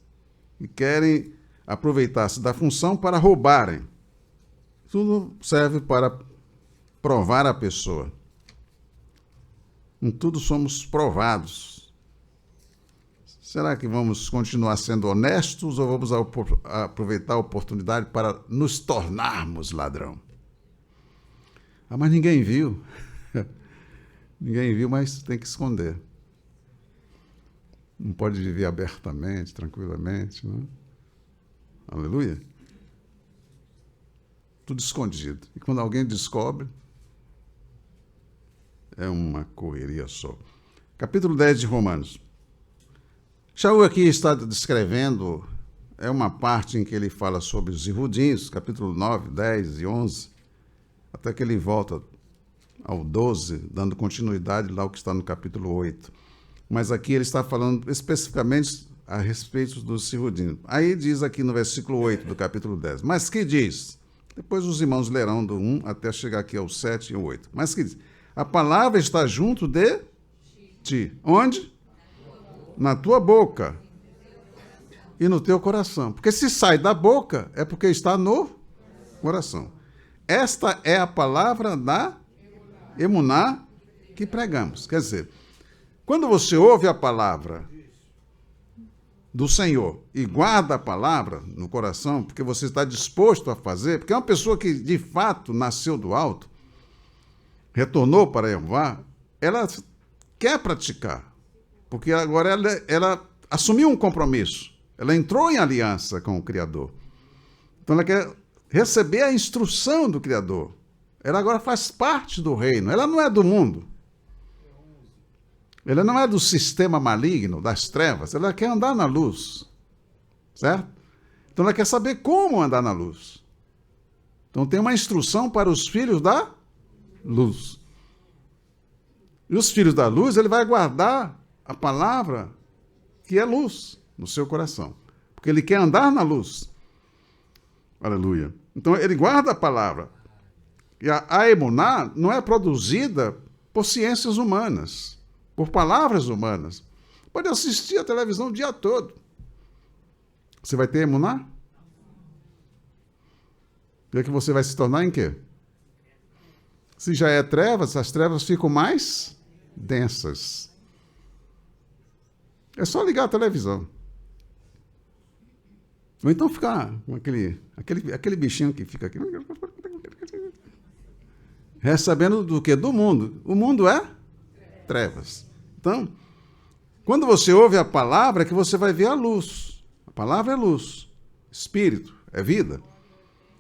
e querem aproveitar-se da função para roubarem. Tudo serve para provar a pessoa. Em tudo somos provados. Será que vamos continuar sendo honestos ou vamos aproveitar a oportunidade para nos tornarmos ladrão? Ah, mas ninguém viu. Ninguém viu, mas tem que esconder. Não pode viver abertamente, tranquilamente, não é? Aleluia. Tudo escondido. E quando alguém descobre, é uma correria só. Capítulo 10 de Romanos. Shaul aqui está descrevendo, é uma parte em que ele fala sobre os Yehudins, capítulo 9, 10 e 11, até que ele volta ao 12, dando continuidade lá ao que está no capítulo 8. Mas aqui ele está falando especificamente a respeito dos Yehudins. Aí diz aqui no versículo 8 do capítulo 10. Mas que diz? Depois os irmãos lerão do 1 até chegar aqui ao 7 e ao 8. Mas que diz? A palavra está junto de ti. Onde? Na tua boca e no teu coração. Porque se sai da boca, é porque está no coração. Esta é a palavra da emuná que pregamos. Quer dizer, quando você ouve a palavra do Senhor e guarda a palavra no coração, porque você está disposto a fazer, porque é uma pessoa que de fato nasceu do alto, retornou para Jeová, ela quer praticar, porque agora ela assumiu um compromisso, ela entrou em aliança com o Criador. Então ela quer receber a instrução do Criador. Ela agora faz parte do reino, ela não é do mundo. Ela não é do sistema maligno, das trevas, ela quer andar na luz, certo? Então ela quer saber como andar na luz. Então tem uma instrução para os filhos da luz. E os filhos da luz, ele vai guardar a palavra que é luz no seu coração, porque ele quer andar na luz. Aleluia. Então ele guarda a palavra. E a emuná não é produzida por ciências humanas, por palavras humanas. Pode assistir a televisão o dia todo. Você vai ter emuná? E é que você vai se tornar em quê? Se já é trevas, as trevas ficam mais densas. É só ligar a televisão. Ou então ficar com aquele bichinho que fica aqui. Recebendo do quê? Do mundo. O mundo é trevas. Então, quando você ouve a palavra, é que você vai ver a luz. A palavra é luz. Espírito é vida.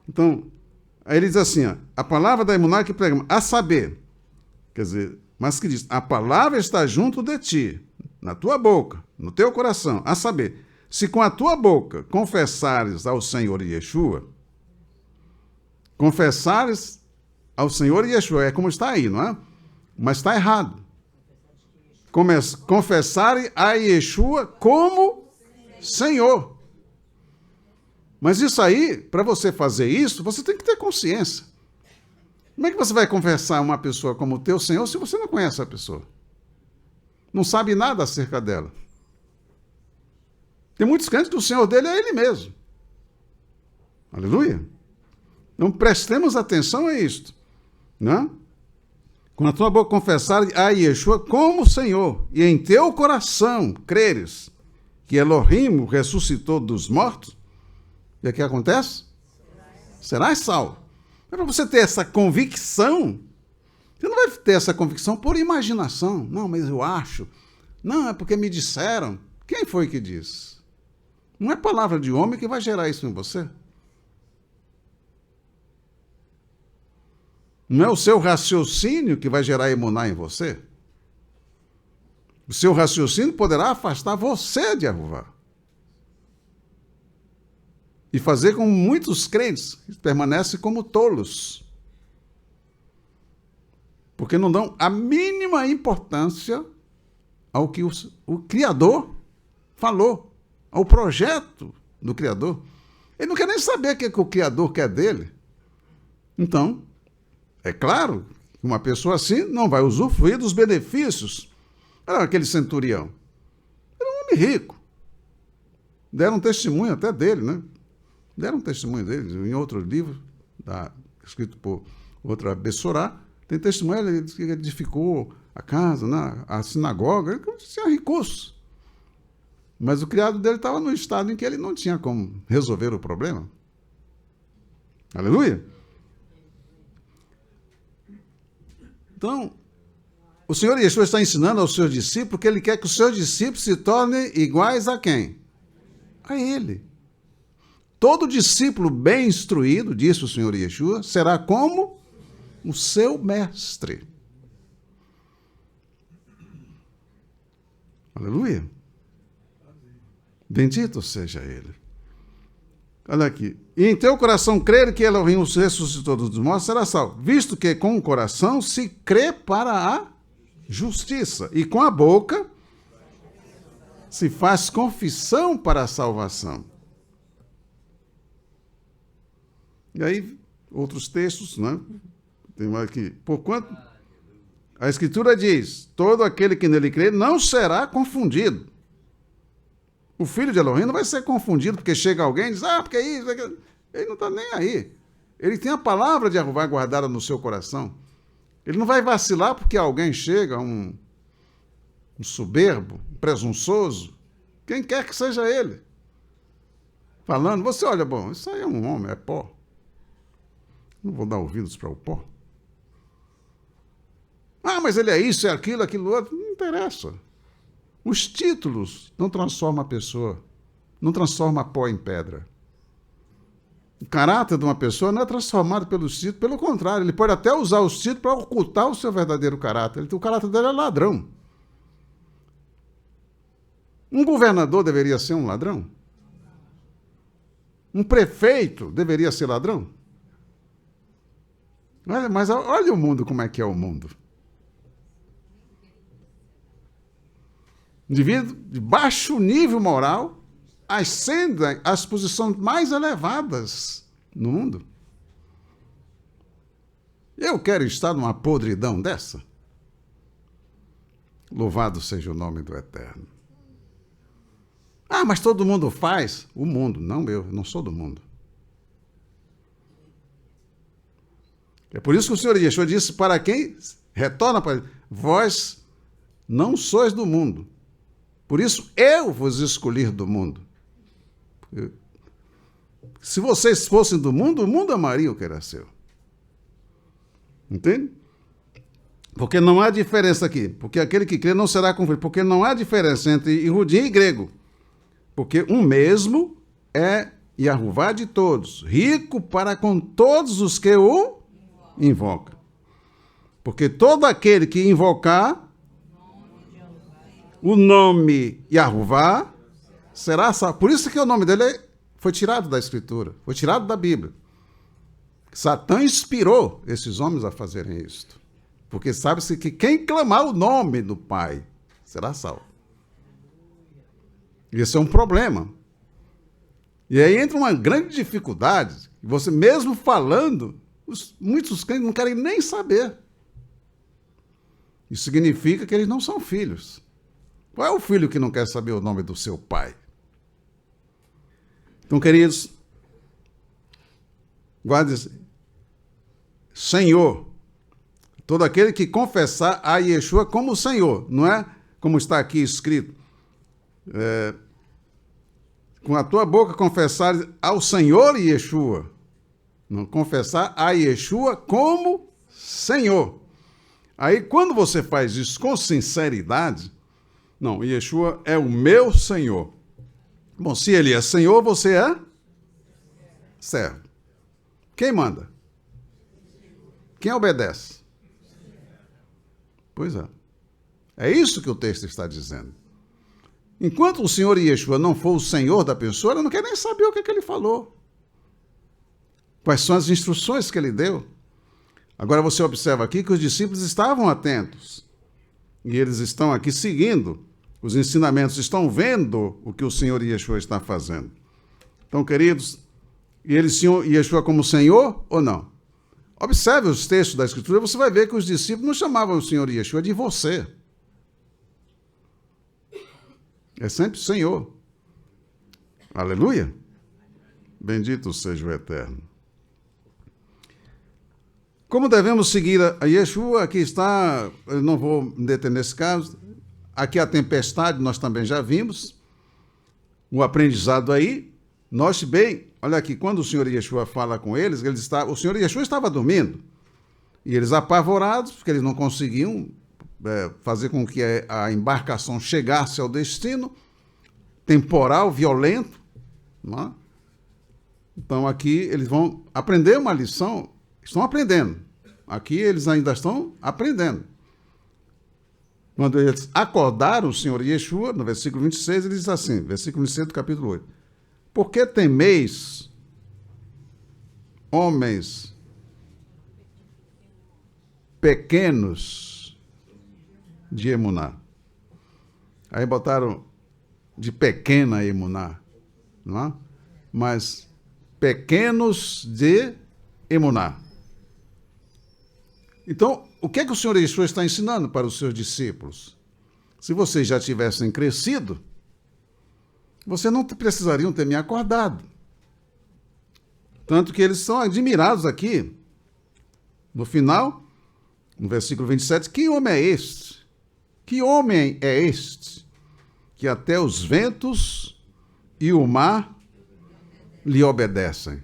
Então, aí ele diz assim, ó, a palavra da emuná que pregamos, a saber, quer dizer, mas que diz, a palavra está junto de ti, na tua boca, no teu coração, a saber, se com a tua boca confessares ao Senhor Yeshua, confessares ao Senhor Yeshua, é como está aí, não é? Mas está errado. Confessar a Yeshua como Senhor. Mas isso aí, para você fazer isso, você tem que ter consciência. Como é que você vai confessar uma pessoa como teu Senhor se você não conhece a pessoa? Não sabe nada acerca dela. Tem muitos crentes que o Senhor dele é Ele mesmo. Aleluia. Então prestemos atenção a isto. Né? Com a tua boca confessar a Yeshua como Senhor, e em teu coração creres que Elohim ressuscitou dos mortos, e o que acontece? Serás salvo. É para você ter essa convicção. Você não vai ter essa convicção por imaginação. Não, mas eu acho. Não, é porque me disseram. Quem foi que disse? Não é palavra de homem que vai gerar isso em você. Não é o seu raciocínio que vai gerar emuná em você. O seu raciocínio poderá afastar você de Yehova. E fazer como muitos crentes que permanecem como tolos. Porque não dão a mínima importância ao que o Criador falou, ao projeto do Criador. Ele não quer nem saber o que o Criador quer dele. Então, é claro que uma pessoa assim não vai usufruir dos benefícios. Olha aquele centurião. Era um homem rico. Deram um testemunho até dele, né? Deram um testemunho dele em outro livro, escrito por outra Bessorá. Tem testemunho, ele disse que edificou a casa, né? A sinagoga, ele tinha recursos. Mas o criado dele estava num estado em que ele não tinha como resolver o problema. Aleluia! Então, o Senhor Yeshua está ensinando aos seus discípulos que ele quer que os seus discípulos se tornem iguais a quem? A ele. Todo discípulo bem instruído, disse o Senhor Yeshua, será como o seu mestre. Aleluia. Bendito seja ele. Olha aqui. E em teu coração crer que Elohim os ressuscitou dos mortos, será salvo. Visto que com o coração se crê para a justiça, e com a boca se faz confissão para a salvação. E aí, outros textos, né? Tem mais aqui. Porquanto a Escritura diz, todo aquele que nele crê não será confundido. O filho de Elohim não vai ser confundido porque chega alguém e diz, porque é isso, ele não está nem aí. Ele tem a palavra de Yehova guardada no seu coração. Ele não vai vacilar porque alguém chega, um soberbo, um presunçoso, quem quer que seja ele, falando, você olha, bom, isso aí é um homem, é pó. Não vou dar ouvidos para o pó. Mas ele é isso, é aquilo, aquilo outro. Não interessa. Os títulos não transformam a pessoa, não transformam pó em pedra. O caráter de uma pessoa não é transformado pelos títulos, pelo contrário, ele pode até usar os títulos para ocultar o seu verdadeiro caráter. O caráter dele é ladrão. Um governador deveria ser um ladrão? Um prefeito deveria ser ladrão? Mas olha o mundo, como é que é o mundo. Indivíduo de baixo nível moral ascende às posições mais elevadas no mundo. Eu quero estar numa podridão dessa? Louvado seja o nome do Eterno. Mas todo mundo faz. O mundo, não eu não sou do mundo. É por isso que o Senhor Yeshua disse para quem retorna para ele, vós não sois do mundo. Por isso eu vos escolhi do mundo. Se vocês fossem do mundo, o mundo amaria o que era seu. Entende? Porque não há diferença aqui. Porque aquele que crê não será confundido. Porque não há diferença entre Ihudim e grego. Porque um mesmo é Yahová de todos, rico para com todos os que o invocam. Porque todo aquele que invocar o nome Yahová será salvo. Por isso que o nome dele foi tirado da Escritura, foi tirado da Bíblia. Satã inspirou esses homens a fazerem isto. Porque sabe-se que quem clamar o nome do Pai será salvo. Esse é um problema. E aí entra uma grande dificuldade. Você mesmo falando, muitos crentes não querem nem saber. Isso significa que eles não são filhos. Qual é o filho que não quer saber o nome do seu pai? Então, queridos, guarde Senhor. Todo aquele que confessar a Yeshua como Senhor, não é como está aqui escrito. Com a tua boca confessar ao Senhor Yeshua. Não, confessar a Yeshua como Senhor. Aí, quando você faz isso com sinceridade, não, Yeshua é o meu Senhor. Bom, se ele é Senhor, você é servo. Quem manda? Quem obedece? Pois é. É isso que o texto está dizendo. Enquanto o Senhor Yeshua não for o Senhor da pessoa, ela não quer nem saber o que ele falou. Quais são as instruções que ele deu? Agora você observa aqui que os discípulos estavam atentos. E eles estão aqui seguindo os ensinamentos, estão vendo o que o Senhor Yeshua está fazendo. Então, queridos, eles tinham Yeshua como Senhor ou não? Observe os textos da Escritura, você vai ver que os discípulos não chamavam o Senhor Yeshua de você. É sempre Senhor. Aleluia. Bendito seja o Eterno. Como devemos seguir a Yeshua? Aqui está, eu não vou me deter nesse caso. Aqui a tempestade, nós também já vimos. O aprendizado aí. Note bem, olha aqui, quando o Senhor Yeshua fala com eles, o Senhor Yeshua estava dormindo. E eles apavorados, porque eles não conseguiam fazer com que a embarcação chegasse ao destino, temporal, violento. Não é? Então aqui eles vão aprender uma lição, estão aprendendo. Aqui eles ainda estão aprendendo. Quando eles acordaram o Senhor Yeshua, no versículo 26, ele diz assim, versículo 26 do capítulo 8. Por que temeis, homens pequenos de Emuná? Aí botaram de pequena Emuná, não é? Mas pequenos de Emuná. Então, o que é que o Senhor Yeshua está ensinando para os seus discípulos? Se vocês já tivessem crescido, vocês não precisariam ter me acordado. Tanto que eles são admirados aqui. No final, no versículo 27, que homem é este? Que homem é este? Que até os ventos e o mar lhe obedecem.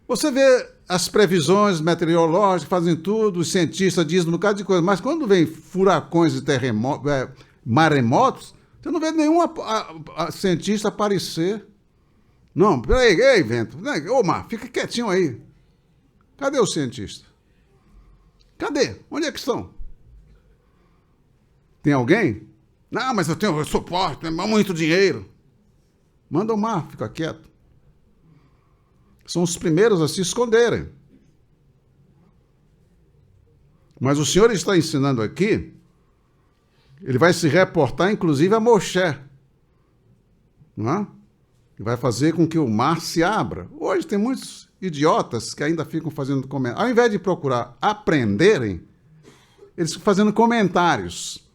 Você vê as previsões meteorológicas, fazem tudo, os cientistas dizem um bocado de coisa, mas quando vem furacões e terremotos, maremotos, você não vê nenhum cientista aparecer. Não, peraí, ei, vento, ô mar, fica quietinho aí. Cadê o cientista? Cadê? Onde é que estão? Tem alguém? Não, mas eu sou forte, muito dinheiro. Manda o mar, fica quieto. São os primeiros a se esconderem. Mas o Senhor está ensinando aqui, ele vai se reportar, inclusive, a Moshe. Não é? E vai fazer com que o mar se abra. Hoje tem muitos idiotas que ainda ficam fazendo comentários. Ao invés de procurar aprenderem, eles ficam fazendo comentários.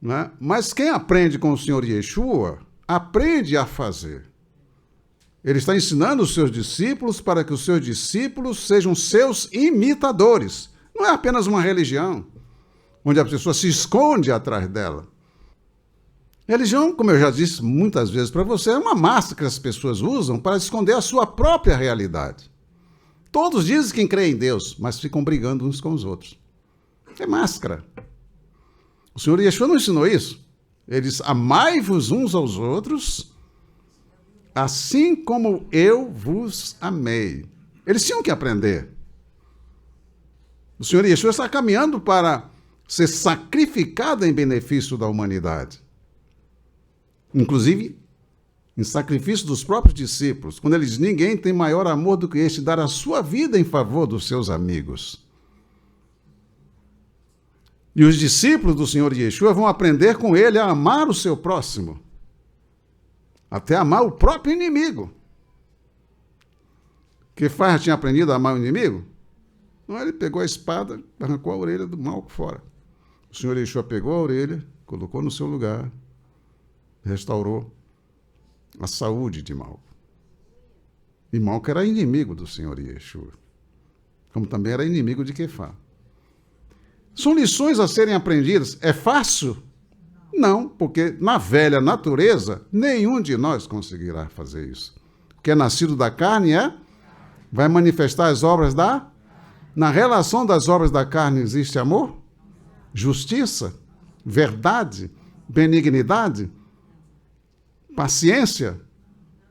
Não é? Mas quem aprende com o Senhor Yeshua, aprende a fazer. Ele está ensinando os seus discípulos para que os seus discípulos sejam seus imitadores. Não é apenas uma religião, onde a pessoa se esconde atrás dela. Religião, como eu já disse muitas vezes para você, é uma máscara que as pessoas usam para esconder a sua própria realidade. Todos dizem que creem em Deus, mas ficam brigando uns com os outros. É máscara. O Senhor Yeshua não ensinou isso. Ele diz, amai-vos uns aos outros, assim como eu vos amei. Eles tinham que aprender. O Senhor Yeshua está caminhando para ser sacrificado em benefício da humanidade. Inclusive, em sacrifício dos próprios discípulos, quando ele diz, ninguém tem maior amor do que este, dar a sua vida em favor dos seus amigos. E os discípulos do Senhor Yeshua vão aprender com ele a amar o seu próximo, até amar o próprio inimigo. Kefar tinha aprendido a amar o inimigo? Não, ele pegou a espada, arrancou a orelha do Malco fora. O Senhor Yeshua pegou a orelha, colocou no seu lugar, restaurou a saúde de Malco. E Malco era inimigo do Senhor Yeshua, como também era inimigo de Kefar. São lições a serem aprendidas. É fácil? Não, porque na velha natureza, nenhum de nós conseguirá fazer isso. O que é nascido da carne vai manifestar as obras da... Na relação das obras da carne existe amor, justiça, verdade, benignidade, paciência.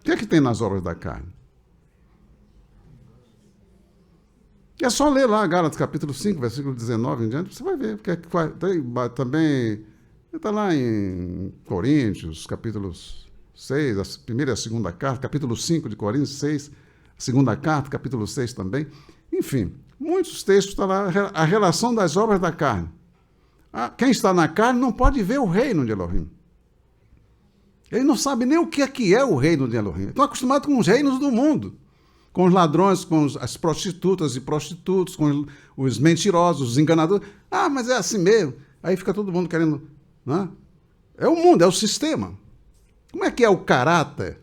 O que é que tem nas obras da carne? É só ler lá Gálatas capítulo 5, versículo 19 em diante, você vai ver. Porque também está lá em Coríntios, capítulo 6, a primeira e a segunda carta, capítulo 5 de Coríntios 6, a segunda carta, capítulo 6 também. Enfim, muitos textos estão lá, a relação das obras da carne. Quem está na carne não pode ver o reino de Elohim. Ele não sabe nem o que é o reino de Elohim. Estão acostumados com os reinos do mundo. Com os ladrões, com as prostitutas e prostitutos, com os mentirosos, os enganadores. Mas é assim mesmo. Aí fica todo mundo querendo... Né? É o mundo, é o sistema. Como é que é o caráter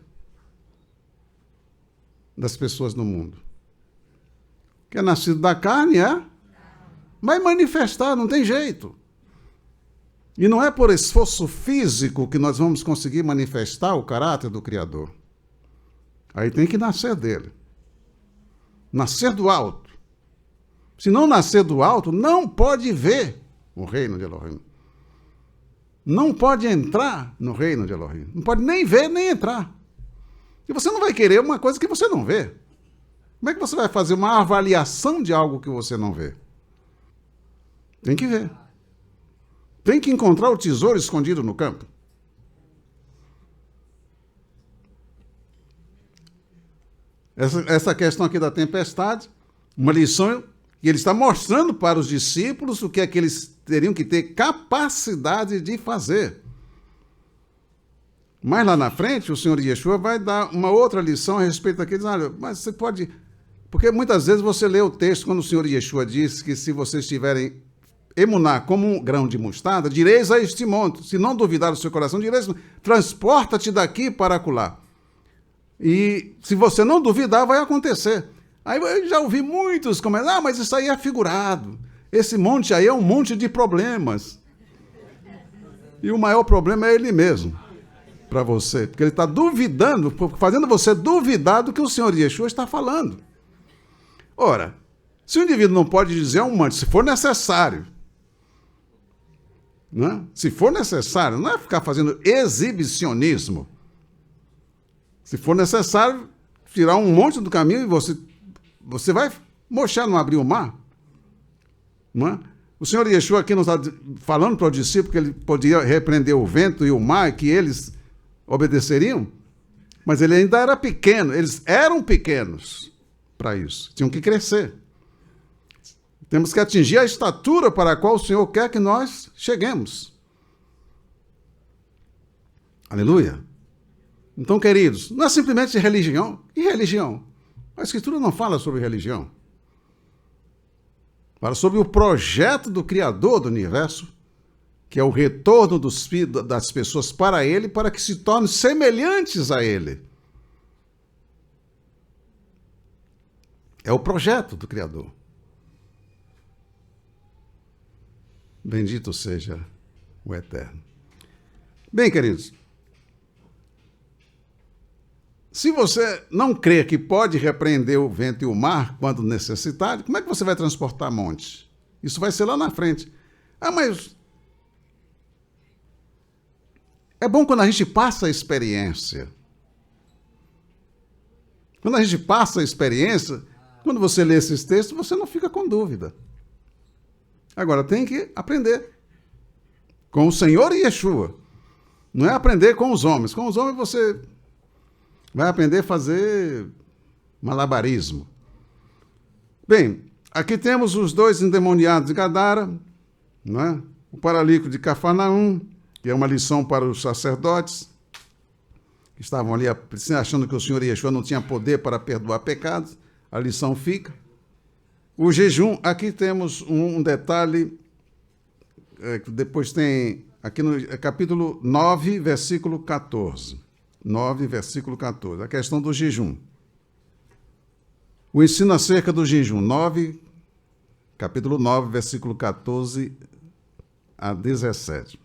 das pessoas no mundo? Que é nascido da carne, vai manifestar, não tem jeito. E não é por esforço físico que nós vamos conseguir manifestar o caráter do Criador. Aí tem que nascer dele. Nascer do alto. Se não nascer do alto, não pode ver o reino de Elohim. Não pode entrar no reino de Elohim. Não pode nem ver, nem entrar. E você não vai querer uma coisa que você não vê. Como é que você vai fazer uma avaliação de algo que você não vê? Tem que ver. Tem que encontrar o tesouro escondido no campo. Essa questão aqui da tempestade, uma lição que ele está mostrando para os discípulos o que é que eles teriam que ter capacidade de fazer. Mas lá na frente, o Senhor Yeshua vai dar uma outra lição a respeito daqueles. Olha, mas você pode... Porque muitas vezes você lê o texto quando o Senhor Yeshua diz que se vocês tiverem emuná como um grão de mostarda, direis a este monte, se não duvidar do seu coração, direis, transporta-te daqui para acolá. E se você não duvidar, vai acontecer. Aí eu já ouvi muitos comentar, mas isso aí é figurado. Esse monte aí é um monte de problemas. E o maior problema é ele mesmo, para você. Porque ele está duvidando, fazendo você duvidar do que o Senhor Yeshua está falando. Ora, se o indivíduo não pode dizer a um monte, se for necessário, né? Se for necessário, não é ficar fazendo exibicionismo. Se for necessário, tirar um monte do caminho e você vai mochar, não abrir o mar. Não é? O Senhor Yeshua aqui não está falando para o discípulo que ele podia repreender o vento e o mar, que eles obedeceriam, mas ele ainda era pequeno, eles eram pequenos para isso, tinham que crescer. Temos que atingir a estatura para a qual o Senhor quer que nós cheguemos. Aleluia. Então, queridos, não é simplesmente religião. E religião? A Escritura não fala sobre religião. Fala sobre o projeto do Criador do universo, que é o retorno das pessoas para Ele, para que se tornem semelhantes a Ele. É o projeto do Criador. Bendito seja o Eterno. Bem, queridos, Se você não crê que pode repreender o vento e o mar quando necessitado, como é que você vai transportar montes? Isso vai ser lá na frente. Ah, mas é bom quando a gente passa a experiência. Quando a gente passa a experiência, quando você lê esses textos, você não fica com dúvida. Agora, tem que aprender com o Senhor e Yeshua. Não é aprender com os homens. Com os homens você vai aprender a fazer malabarismo. Bem, aqui temos os 2 endemoniados de Gadara, não é? O paralítico de Cafarnaum, que é uma lição para os sacerdotes, que estavam ali achando que o Senhor Yeshua não tinha poder para perdoar pecados. A lição fica. O jejum, aqui temos um detalhe, que depois tem, aqui no capítulo 9, versículo 14. 9, versículo 14, a questão do jejum. O ensino acerca do jejum, capítulo 9, versículo 14 a 17.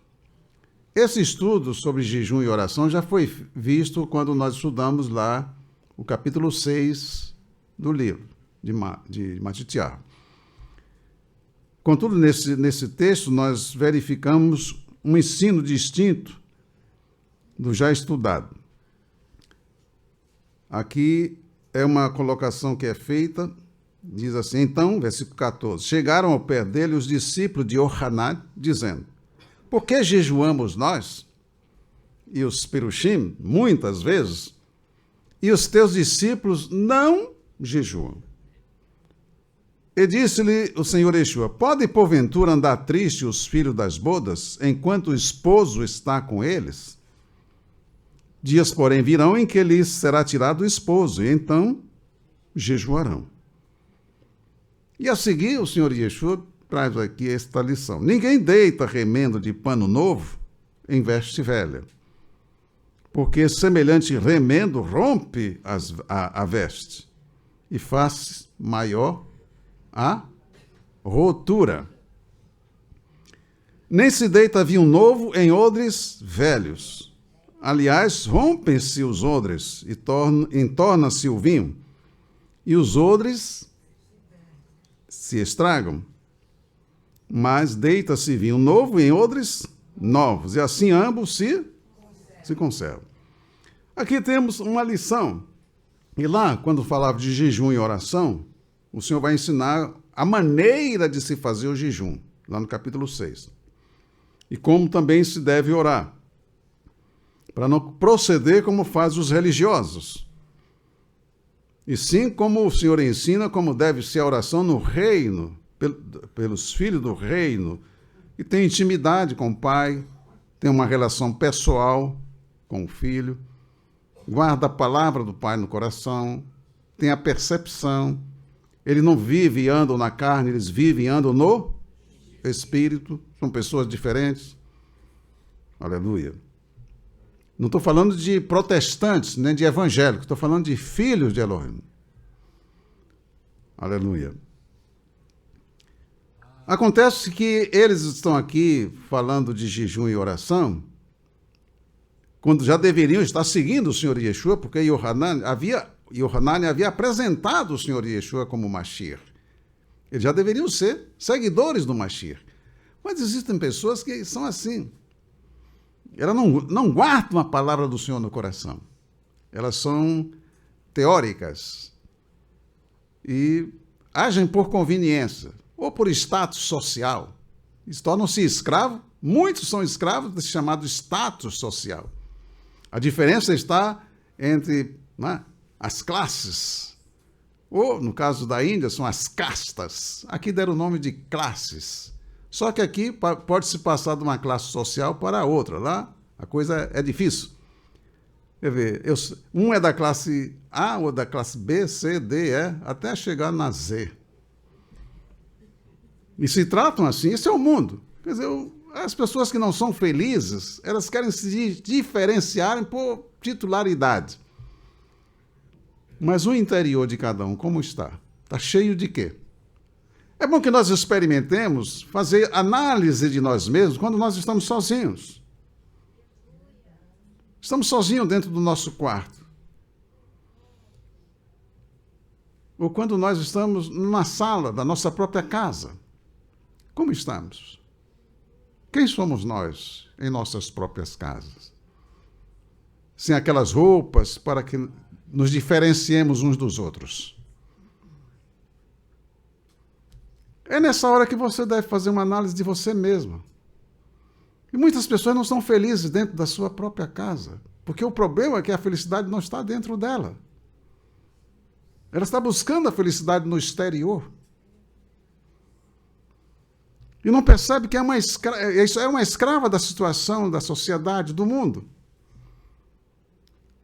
Esse estudo sobre jejum e oração já foi visto quando nós estudamos lá o capítulo 6 do livro de Matitiar. Contudo, nesse texto, nós verificamos um ensino distinto do já estudado. Aqui é uma colocação que é feita, diz assim, então, versículo 14, chegaram ao pé dele os discípulos de Yohanan, dizendo, por que jejuamos nós? E os perushim, muitas vezes, e os teus discípulos não jejuam. E disse-lhe o Senhor Yeshua, pode porventura andar triste os filhos das bodas, enquanto o esposo está com eles? Dias, porém, virão em que lhes será tirado o esposo, e então jejuarão. E a seguir, o Senhor Yeshua traz aqui esta lição. Ninguém deita remendo de pano novo em veste velha, porque semelhante remendo rompe a veste e faz maior a rotura. Nem se deita vinho novo em odres velhos. Aliás, rompem-se os odres e entorna-se o vinho, e os odres se estragam. Mas deita-se vinho novo em odres novos, e assim ambos se conservam. Aqui temos uma lição. E lá, quando falava de jejum e oração, o Senhor vai ensinar a maneira de se fazer o jejum, lá no capítulo 6. E como também se deve orar, para não proceder como fazem os religiosos. E sim, como o Senhor ensina, como deve ser a oração no reino, pelos filhos do reino, que tem intimidade com o Pai, tem uma relação pessoal com o Filho, guarda a palavra do Pai no coração, tem a percepção. Eles não vivem e andam na carne, eles vivem e andam no Espírito. São pessoas diferentes. Aleluia. Não estou falando de protestantes, nem de evangélicos. Estou falando de filhos de Elohim. Aleluia. Acontece que eles estão aqui falando de jejum e oração, quando já deveriam estar seguindo o Senhor Yeshua, porque Yohanan havia apresentado o Senhor Yeshua como Mashiach. Eles já deveriam ser seguidores do Mashiach. Mas existem pessoas que são assim. Elas não guardam a palavra do Senhor no coração. Elas são teóricas e agem por conveniência ou por status social. Eles tornam-se escravos. Muitos são escravos desse chamado status social. A diferença está entre as classes, ou, no caso da Índia, são as castas. Aqui deram o nome de classes. Só que aqui pode-se passar de uma classe social para outra. Lá a coisa é difícil. Quer ver, um é da classe A, ou da classe B, C, D, E, até chegar na Z. E se tratam assim, esse é o mundo. Quer dizer, as pessoas que não são felizes, elas querem se diferenciarem por titularidade. Mas o interior de cada um, como está? Está cheio de quê? É bom que nós experimentemos fazer análise de nós mesmos quando nós estamos sozinhos. Estamos sozinhos dentro do nosso quarto. ou quando nós estamos numa sala da nossa própria casa. Como estamos? Quem somos nós em nossas próprias casas? Sem aquelas roupas para que nos diferenciemos uns dos outros. É nessa hora que você deve fazer uma análise de você mesmo. E muitas pessoas não são felizes dentro da sua própria casa, porque o problema é que a felicidade não está dentro dela. Ela está buscando a felicidade no exterior. E não percebe que isso é uma escrava da situação, da sociedade, do mundo.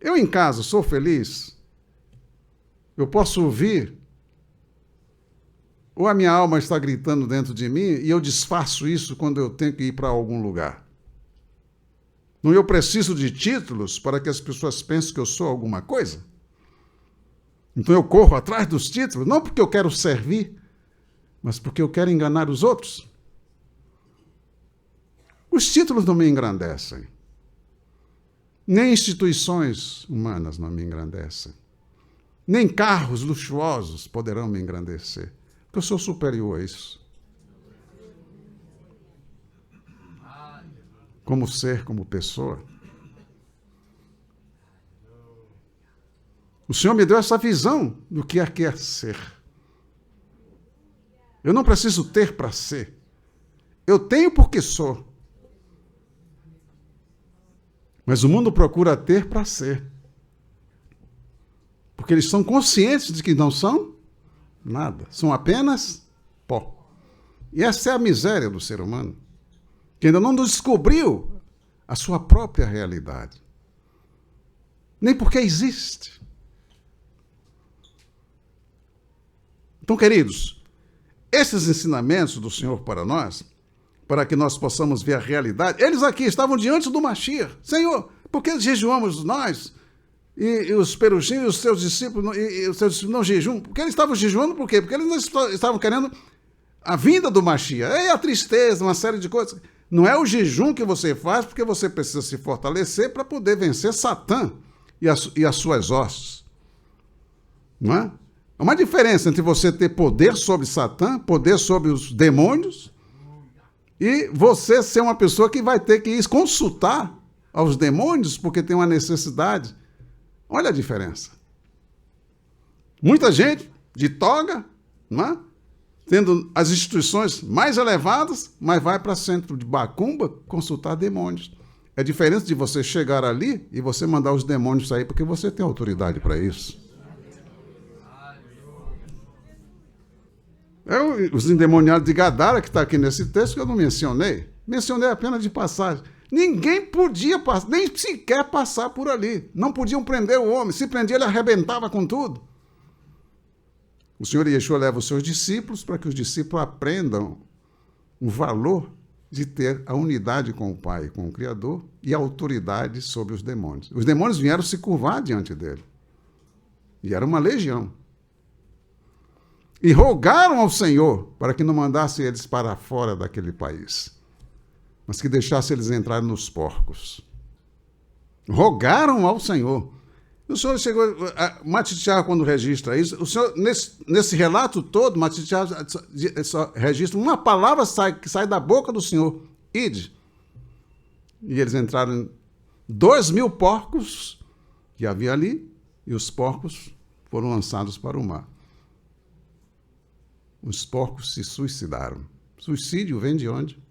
Eu em casa sou feliz? Eu posso ouvir? Ou a minha alma está gritando dentro de mim e eu disfarço isso quando eu tenho que ir para algum lugar? Não, eu preciso de títulos para que as pessoas pensem que eu sou alguma coisa? Então eu corro atrás dos títulos, não porque eu quero servir, mas porque eu quero enganar os outros. Os títulos não me engrandecem. Nem instituições humanas não me engrandecem. Nem carros luxuosos poderão me engrandecer. Porque eu sou superior a isso. Como ser, como pessoa. O Senhor me deu essa visão do que é ser. Eu não preciso ter para ser. Eu tenho porque sou. Mas o mundo procura ter para ser. Porque eles são conscientes de que não são nada. São apenas pó. E essa é a miséria do ser humano, que ainda não descobriu a sua própria realidade. Nem porque existe. Então, queridos, esses ensinamentos do Senhor para nós, para que nós possamos ver a realidade, eles aqui estavam diante do Mashiach. Senhor, por que jejuamos nós e os perushim e os seus discípulos não jejuam? Porque eles estavam jejuando por quê? Porque eles não estavam querendo a vinda do Mashiach. É a tristeza, uma série de coisas. Não é o jejum que você faz porque você precisa se fortalecer para poder vencer Satã e as suas hostes. Não é? Há uma diferença entre você ter poder sobre Satã, poder sobre os demônios, e você ser uma pessoa que vai ter que ir consultar aos demônios porque tem uma necessidade. Olha a diferença. Muita gente de toga, não é? Tendo as instituições mais elevadas, mas vai para centro de Bacumba consultar demônios. É diferente de você chegar ali e você mandar os demônios sair porque você tem autoridade para isso. Os endemoniados de Gadara, que está aqui nesse texto, que eu não mencionei. Mencionei apenas de passagem. Ninguém podia nem sequer passar por ali. Não podiam prender o homem. Se prendia, ele arrebentava com tudo. O Senhor Yeshua leva os seus discípulos para que os discípulos aprendam o valor de ter a unidade com o Pai, com o Criador, e a autoridade sobre os demônios. Os demônios vieram se curvar diante dele. E era uma legião. E rogaram ao Senhor para que não mandasse eles para fora daquele país, mas que deixasse eles entrarem nos porcos. Rogaram ao Senhor. O Senhor chegou, Matitiá, quando registra isso, o Senhor, nesse relato todo, Matitiá só registra uma palavra que sai da boca do Senhor, ide. E eles entraram 2.000 porcos que havia ali, e os porcos foram lançados para o mar. Os porcos se suicidaram. Suicídio vem de onde?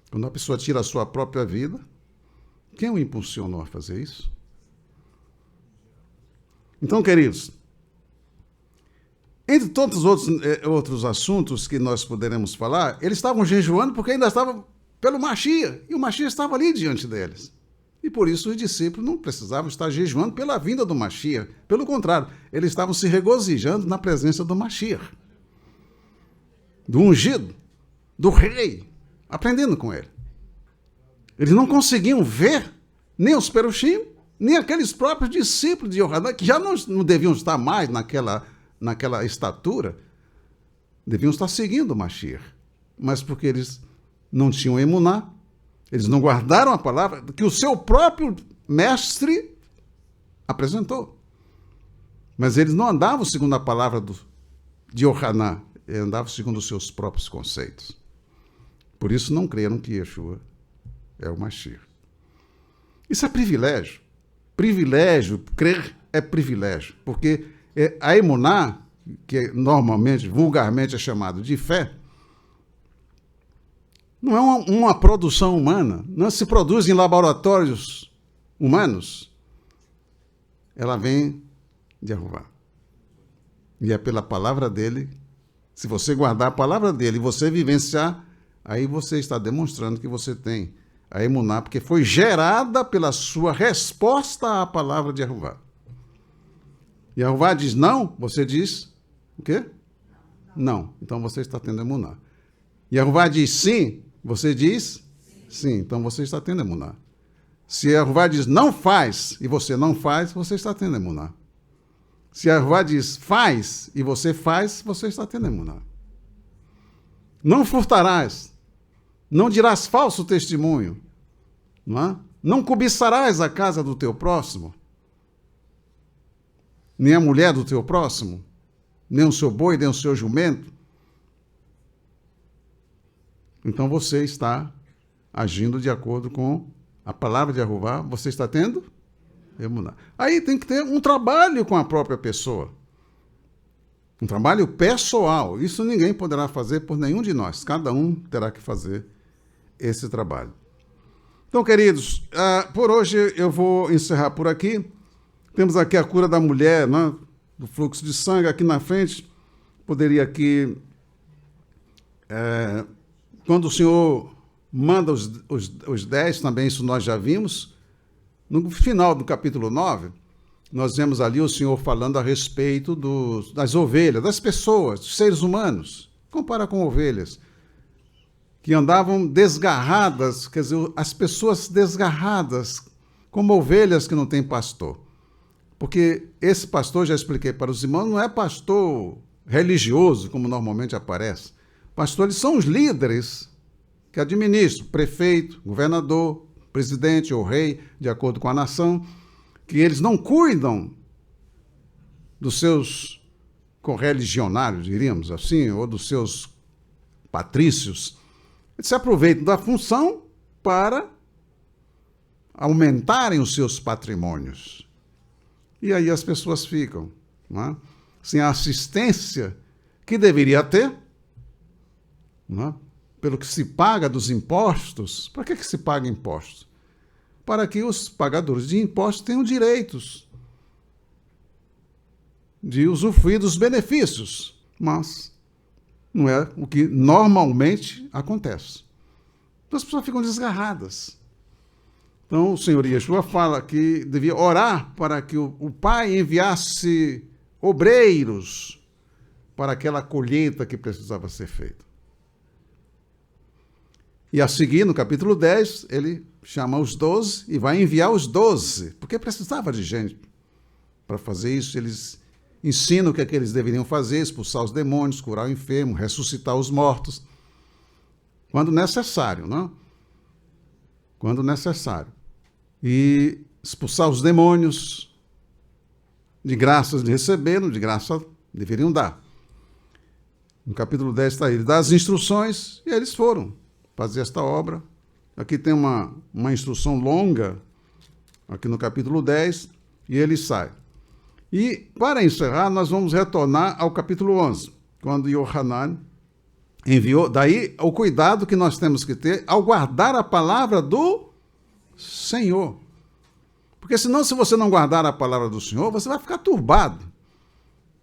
Quando a pessoa tira a sua própria vida, quem o impulsionou a fazer isso? Então, queridos, entre tantos outros assuntos que nós poderemos falar, eles estavam jejuando porque ainda estavam pelo Mashiach, e o Mashiach estava ali diante deles. E por isso os discípulos não precisavam estar jejuando pela vinda do Mashiach. Pelo contrário, eles estavam se regozijando na presença do Mashiach, do ungido, do rei, aprendendo com ele. Eles não conseguiam ver nem os perushim, nem aqueles próprios discípulos de Yohanan, que já não deviam estar mais naquela estatura, deviam estar seguindo o Mashiach. Mas porque eles não tinham emuná, eles não guardaram a palavra que o seu próprio mestre apresentou. Mas eles não andavam segundo a palavra de Yohanan, eles andavam segundo os seus próprios conceitos. Por isso não creram que Yeshua é o Mashiach. Isso é privilégio. Privilégio, crer é privilégio, porque a emuná, que normalmente, vulgarmente é chamado de fé, não é uma produção humana, não se produz em laboratórios humanos. Ela vem de Jeová. E é pela palavra dele. Se você guardar a palavra dele e você vivenciar, aí você está demonstrando que você tem a emuná, porque foi gerada pela sua resposta à palavra de Jeová. E Jeová diz não, você diz o quê? Não. Então você está tendo emuná. E Jeová diz sim, você diz sim. Então você está tendo emuná. Se Jeová diz não faz e você não faz, você está tendo emuná. Se Jeová diz faz e você faz, você está tendo emuná. Não furtarás, não dirás falso testemunho, não cobiçarás a casa do teu próximo, nem a mulher do teu próximo, nem o seu boi, nem o seu jumento. Então você está agindo de acordo com a palavra de Jeová, você está tendo emuná. Aí tem que ter um trabalho com a própria pessoa. Um trabalho pessoal. Isso ninguém poderá fazer por nenhum de nós. Cada um terá que fazer esse trabalho. Então, queridos, por hoje eu vou encerrar por aqui. Temos aqui a cura da mulher, né, do fluxo de sangue aqui na frente. Poderia aqui, quando o Senhor manda os 10, também isso nós já vimos. No final do capítulo 9, nós vemos ali o Senhor falando a respeito das ovelhas, das pessoas, dos seres humanos. Compara com ovelhas, que andavam desgarradas, quer dizer, as pessoas desgarradas, como ovelhas que não têm pastor. Porque esse pastor, já expliquei para os irmãos, não é pastor religioso, como normalmente aparece. Pastores são os líderes que administram, prefeito, governador, presidente ou rei, de acordo com a nação, que eles não cuidam dos seus correligionários, diríamos assim, ou dos seus patrícios. Eles se aproveitam da função para aumentarem os seus patrimônios. E aí as pessoas ficam, não é? Sem a assistência que deveria ter, não é? Pelo que se paga dos impostos. Para que se paga impostos? Para que os pagadores de impostos tenham direitos de usufruir dos benefícios. Mas não é o que normalmente acontece. Então as pessoas ficam desgarradas. Então o Senhor Yeshua fala que devia orar para que o Pai enviasse obreiros para aquela colheita que precisava ser feita. E a seguir, no capítulo 10, ele chama os 12 e vai enviar os 12, porque precisava de gente para fazer isso. Eles ensinam o que é que eles deveriam fazer: expulsar os demônios, curar o enfermo, ressuscitar os mortos, quando necessário, não? Quando necessário. E expulsar os demônios, de graças de receberam, de graça deveriam dar. No capítulo 10 está ele dá as instruções e eles foram fazer esta obra. Aqui tem uma instrução longa, aqui no capítulo 10, e ele sai. E, para encerrar, nós vamos retornar ao capítulo 11, quando Yohanan enviou. Daí, o cuidado que nós temos que ter ao guardar a palavra do Senhor. Porque senão, se você não guardar a palavra do Senhor, você vai ficar turbado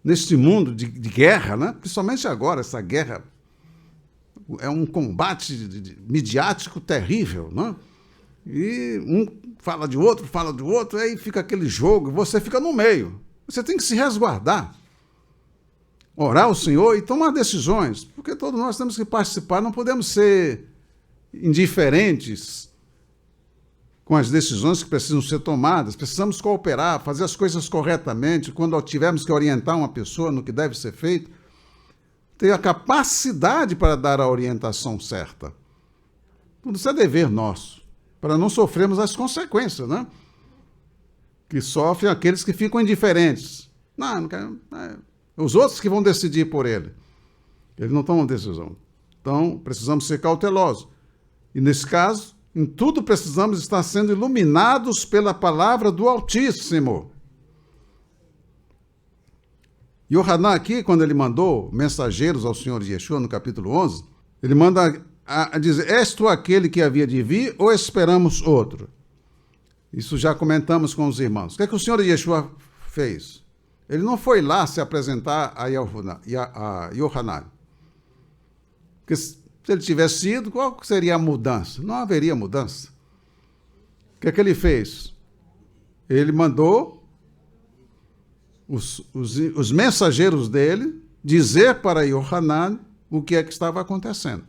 neste mundo de guerra, né? Principalmente agora, essa guerra é um combate midiático terrível, né? E um fala de outro, aí fica aquele jogo, você fica no meio. Você tem que se resguardar, orar ao Senhor e tomar decisões, porque todos nós temos que participar, não podemos ser indiferentes com as decisões que precisam ser tomadas, precisamos cooperar, fazer as coisas corretamente. Quando tivermos que orientar uma pessoa no que deve ser feito, ter a capacidade para dar a orientação certa. Tudo isso é dever nosso, para não sofrermos as consequências, né? Que sofrem aqueles que ficam indiferentes. Não quero. Os outros que vão decidir por ele. Eles não tomam decisão. Então, precisamos ser cautelosos. E, nesse caso, em tudo precisamos estar sendo iluminados pela palavra do Altíssimo. E o Hanan aqui, quando ele mandou mensageiros ao Senhor Yeshua, no capítulo 11, ele manda a dizer, és tu aquele que havia de vir ou esperamos outro? Isso já comentamos com os irmãos. O que é que o Senhor Yeshua fez? Ele não foi lá se apresentar a Yohanan. Porque se ele tivesse ido, qual seria a mudança? Não haveria mudança. O que é que ele fez? Ele mandou os mensageiros dele dizer para Yohanan o que é que estava acontecendo.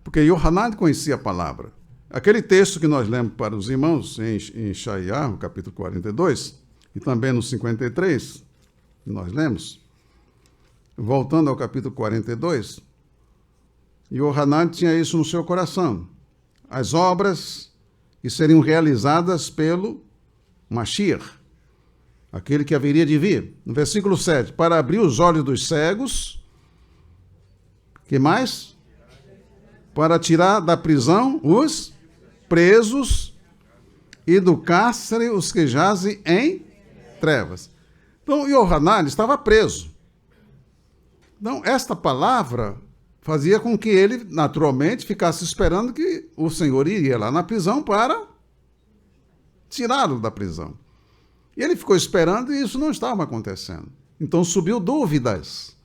Porque Yohanan conhecia a palavra. Aquele texto que nós lemos para os irmãos em Shaiá, capítulo 42, e também no 53, que nós lemos, voltando ao capítulo 42, Yohanan tinha isso no seu coração. As obras que seriam realizadas pelo Mashiach, aquele que haveria de vir. No versículo 7, para abrir os olhos dos cegos, que mais? Para tirar da prisão os presos e do cárcere os que jazem em trevas. Então, Yohanan estava preso. Então, esta palavra fazia com que ele, naturalmente, ficasse esperando que o Senhor iria lá na prisão para tirá-lo da prisão. E ele ficou esperando e isso não estava acontecendo. Então subiu dúvidas.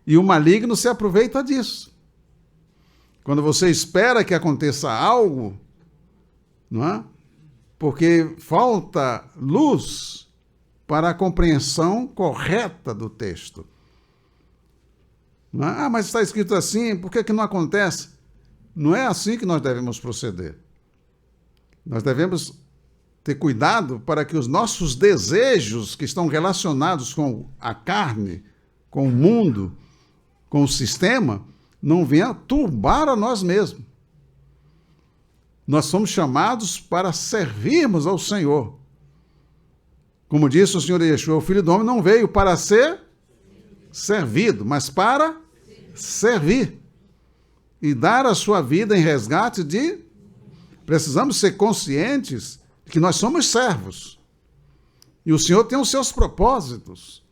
E o maligno se aproveita disso. Quando você espera que aconteça algo, não é? Porque falta luz para a compreensão correta do texto. Não é? Mas está escrito assim, por que não acontece? Não é assim que nós devemos proceder. Nós devemos ter cuidado para que os nossos desejos que estão relacionados com a carne, com o mundo, com o sistema, não venham turbar a nós mesmos. Nós somos chamados para servirmos ao Senhor. Como disse o Senhor Yeshua, o Filho do Homem não veio para ser servido, mas para servir e dar a sua vida em resgate de... Precisamos ser conscientes de que nós somos servos. E o Senhor tem os seus propósitos.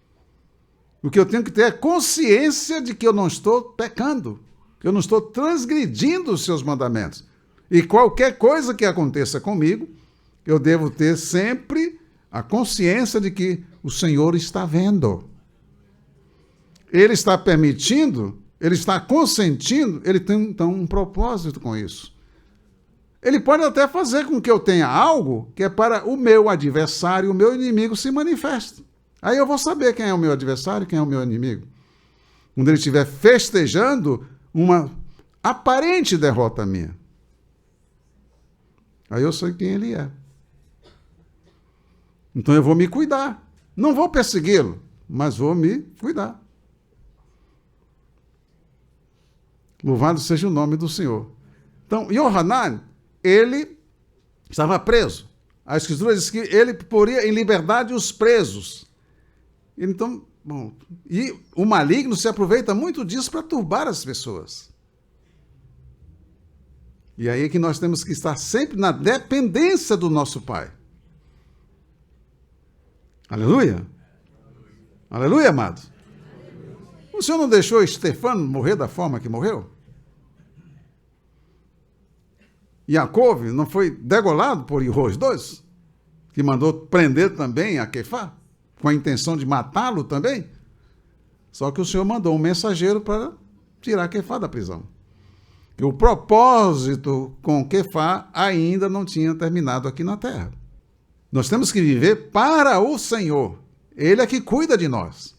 O que eu tenho que ter é consciência de que eu não estou pecando, que eu não estou transgredindo os seus mandamentos. E qualquer coisa que aconteça comigo, eu devo ter sempre a consciência de que o Senhor está vendo. Ele está permitindo, ele está consentindo, ele tem então um propósito com isso. Ele pode até fazer com que eu tenha algo que é para o meu adversário, o meu inimigo se manifeste. Aí eu vou saber quem é o meu adversário e quem é o meu inimigo. Quando ele estiver festejando uma aparente derrota minha. Aí eu sei quem ele é. Então eu vou me cuidar. Não vou persegui-lo, mas vou me cuidar. Louvado seja o nome do Senhor. Então, Yohanan, ele estava preso. A Escritura diz que ele poria em liberdade os presos. Então, bom, e o maligno se aproveita muito disso para turbar as pessoas. E aí é que nós temos que estar sempre na dependência do nosso Pai. Aleluia? Aleluia, amados? O Senhor não deixou Estefano morrer da forma que morreu? Yaakov não foi degolado por Irós II, que mandou prender também a Quefá, com a intenção de matá-lo também? Só que o Senhor mandou um mensageiro para tirar Quefá da prisão. E o propósito com Quefá ainda não tinha terminado aqui na terra. Nós temos que viver para o Senhor. Ele é que cuida de nós.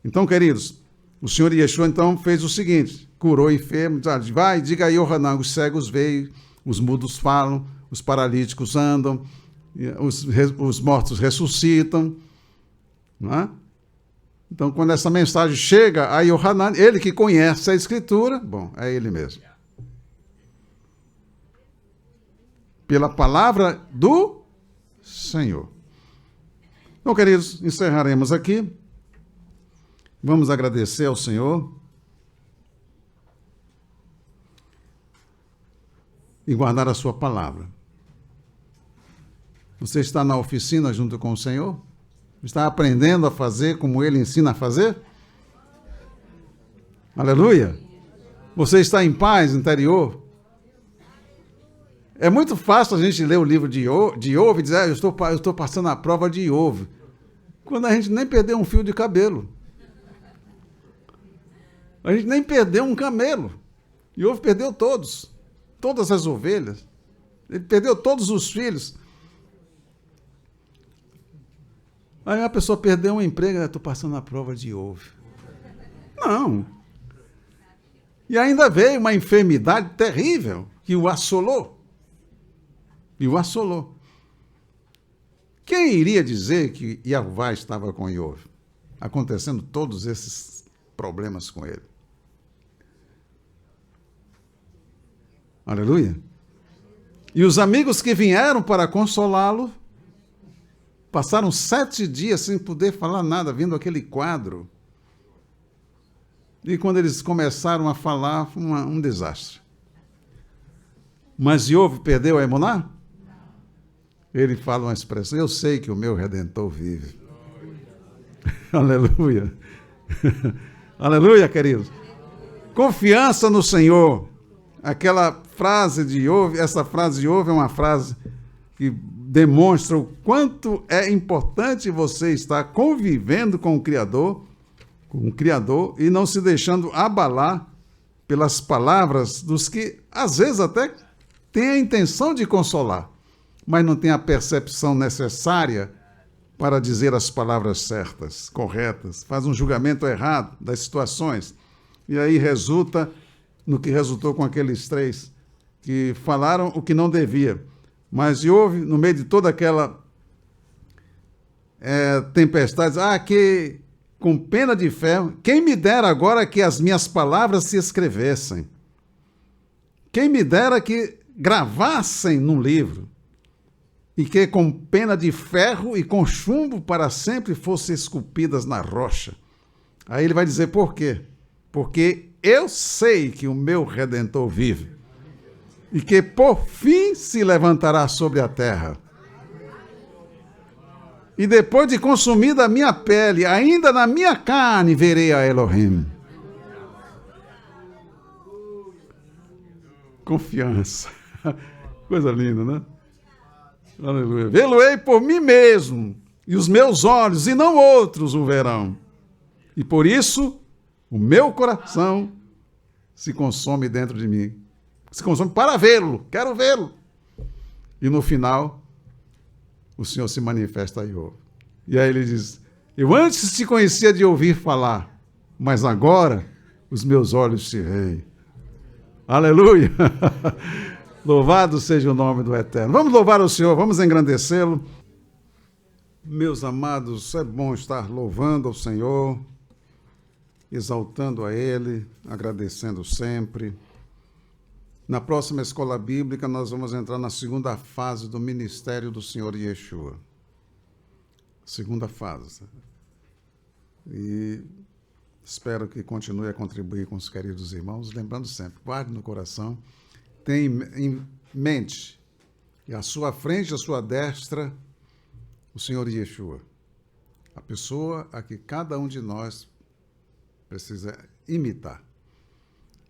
Então, queridos, o Senhor Yeshua, então, fez o seguinte, curou enfermos, vai, diga a Yohanan, os cegos veem, os mudos falam, os paralíticos andam, os mortos ressuscitam. Não é? Então, quando essa mensagem chega a Yohanan, ele que conhece a Escritura, bom, é ele mesmo. pela palavra do Senhor. Então, queridos, encerraremos aqui. Vamos agradecer ao Senhor e guardar a sua palavra. Você está na oficina junto com o Senhor? Está aprendendo a fazer como Ele ensina a fazer? Aleluia! Você está em paz interior? É muito fácil a gente ler o livro de Iove e dizer, eu estou passando a prova de Iove, quando a gente nem perdeu um fio de cabelo. A gente nem perdeu um camelo. Iove perdeu todas as ovelhas. Ele perdeu todos os filhos. Aí a pessoa perdeu um emprego, estou passando a prova de Iove. Não. E ainda veio uma enfermidade terrível que o assolou. E o assolou. Quem iria dizer que Jeová estava com Iove? Acontecendo todos esses problemas com ele. Aleluia. E os amigos que vieram para consolá-lo, passaram 7 dias sem poder falar nada, vendo aquele quadro. E quando eles começaram a falar, foi um desastre. Mas Iove perdeu a emuná? Ele fala uma expressão, eu sei que o meu Redentor vive. Aleluia. Aleluia, queridos. Confiança no Senhor. Aquela frase de Iove, essa frase de Iove é uma frase que demonstra o quanto é importante você estar convivendo com o Criador, e não se deixando abalar pelas palavras dos que, às vezes, até têm a intenção de consolar, mas não têm a percepção necessária para dizer as palavras certas, corretas, faz um julgamento errado das situações, e aí resulta no que resultou com aqueles 3 que falaram o que não devia. Mas houve, no meio de toda aquela tempestade, que com pena de ferro, quem me dera agora que as minhas palavras se escrevessem. Quem me dera que gravassem num livro e que com pena de ferro e com chumbo para sempre fossem esculpidas na rocha. Aí ele vai dizer por quê? Porque eu sei que o meu Redentor vive e que por fim se levantará sobre a terra. E depois de consumida a minha pele, ainda na minha carne verei a Elohim. Confiança. Coisa linda, né? Aleluia. Vê-lo-ei por mim mesmo, e os meus olhos, e não outros, o verão. E por isso, o meu coração se consome dentro de mim. Se consome para vê-lo, quero vê-lo. E no final, o Senhor se manifesta a Iove. E aí ele diz, eu antes te conhecia de ouvir falar, mas agora os meus olhos te veem. Aleluia! Louvado seja o nome do Eterno. Vamos louvar o Senhor, vamos engrandecê-lo. Meus amados, é bom estar louvando ao Senhor, exaltando a Ele, agradecendo sempre. Na próxima escola bíblica, nós vamos entrar na segunda fase do ministério do Senhor Yeshua. Segunda fase. E espero que continue a contribuir com os queridos irmãos, lembrando sempre, guarde no coração, tenha em mente que à sua frente, à sua destra, o Senhor Yeshua, a pessoa a que cada um de nós precisa imitar.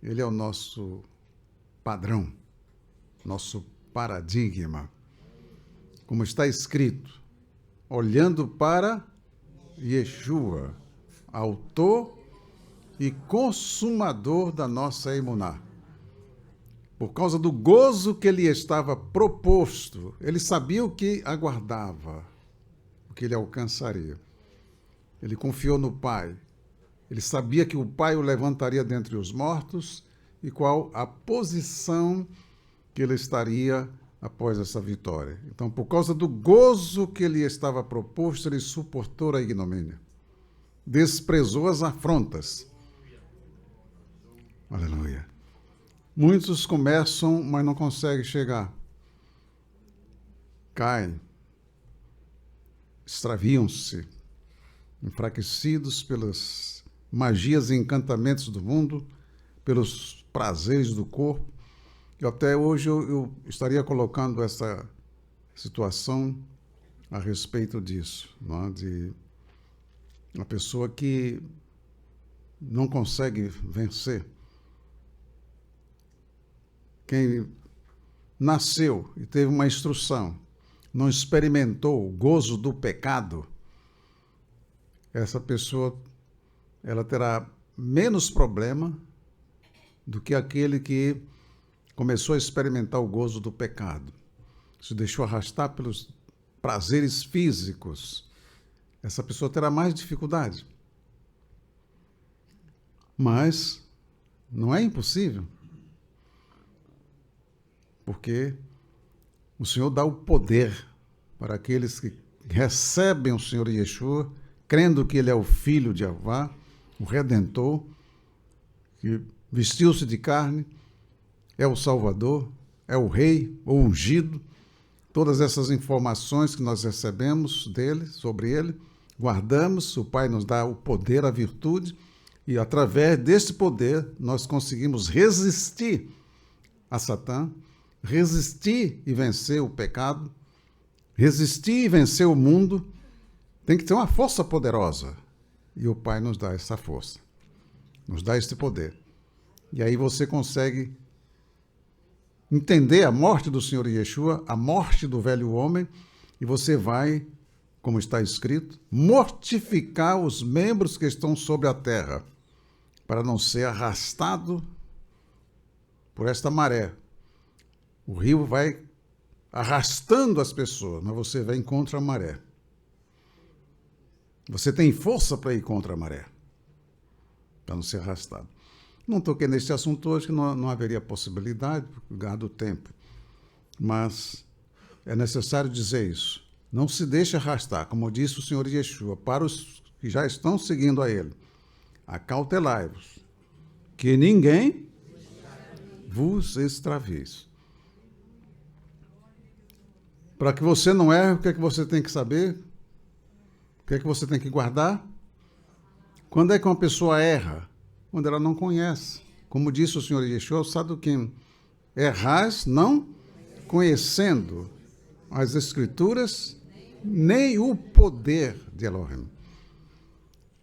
Ele é o nosso padrão, nosso paradigma. Como está escrito, olhando para Yeshua, autor e consumador da nossa emuná. Por causa do gozo que lhe estava proposto, ele sabia o que aguardava, o que ele alcançaria. Ele confiou no Pai. Ele sabia que o Pai o levantaria dentre os mortos e qual a posição que ele estaria após essa vitória. Então, por causa do gozo que lhe estava proposto, ele suportou a ignomínia. Desprezou as afrontas. Aleluia. Muitos começam, mas não conseguem chegar. caem, extraviam-se, enfraquecidos pelas magias e encantamentos do mundo, pelos prazeres do corpo. E até hoje eu estaria colocando essa situação a respeito disso, não é? De uma pessoa que não consegue vencer. Quem nasceu e teve uma instrução, não experimentou o gozo do pecado, essa pessoa ela terá menos problema do que aquele que começou a experimentar o gozo do pecado. Se deixou arrastar pelos prazeres físicos, essa pessoa terá mais dificuldade. Mas não é impossível, porque o Senhor dá o poder para aqueles que recebem o Senhor Yeshua, crendo que Ele é o Filho de Jeová, o Redentor, que vestiu-se de carne, é o Salvador, é o Rei, o ungido. Todas essas informações que nós recebemos dele, sobre ele, guardamos, o Pai nos dá o poder, a virtude, e através desse poder nós conseguimos resistir a Satã, resistir e vencer o pecado, resistir e vencer o mundo. Tem que ter uma força poderosa. E o Pai nos dá essa força, nos dá esse poder. E aí você consegue entender a morte do Senhor Yeshua, a morte do velho homem, e você vai, como está escrito, mortificar os membros que estão sobre a terra, para não ser arrastado por esta maré. O rio vai arrastando as pessoas, mas você vai contra a maré. Você tem força para ir contra a maré, para não ser arrastado. Não toquei nesse assunto hoje, que não haveria possibilidade, por causa do tempo. Mas é necessário dizer isso. Não se deixe arrastar, como disse o Senhor Yeshua, para os que já estão seguindo a Ele. Acautelai-vos, que ninguém vos extravie. Para que você não erre, o que é que você tem que saber? O que é que você tem que guardar? Quando é que uma pessoa erra? Quando ela não conhece. Como disse o Senhor Yeshua, Saduquim, errais não conhecendo as Escrituras, nem o poder de Elohim.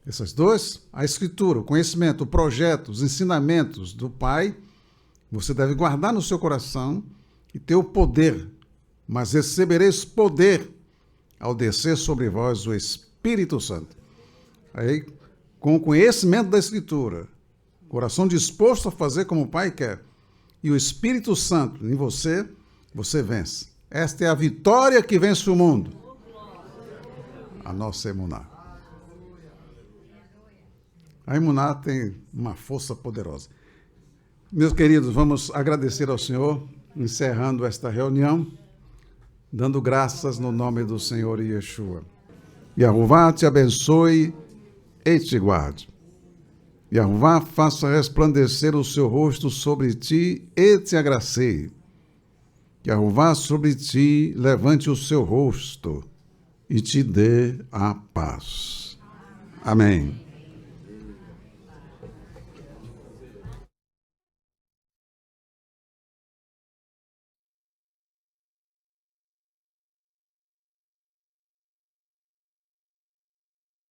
Essas duas, a Escritura, o conhecimento, o projeto, os ensinamentos do Pai, você deve guardar no seu coração e ter o poder, mas recebereis poder ao descer sobre vós o Espírito Santo. Aí, com o conhecimento da Escritura, coração disposto a fazer como o Pai quer, e o Espírito Santo em você, você vence. Esta é a vitória que vence o mundo. A nossa emuná. A emuná tem uma força poderosa. Meus queridos, vamos agradecer ao Senhor, encerrando esta reunião, dando graças no nome do Senhor Yeshua. Yehová te abençoe e te guarde. Yehová faça resplandecer o seu rosto sobre ti e te agracie. Yehová sobre ti levante o seu rosto e te dê a paz. Amém.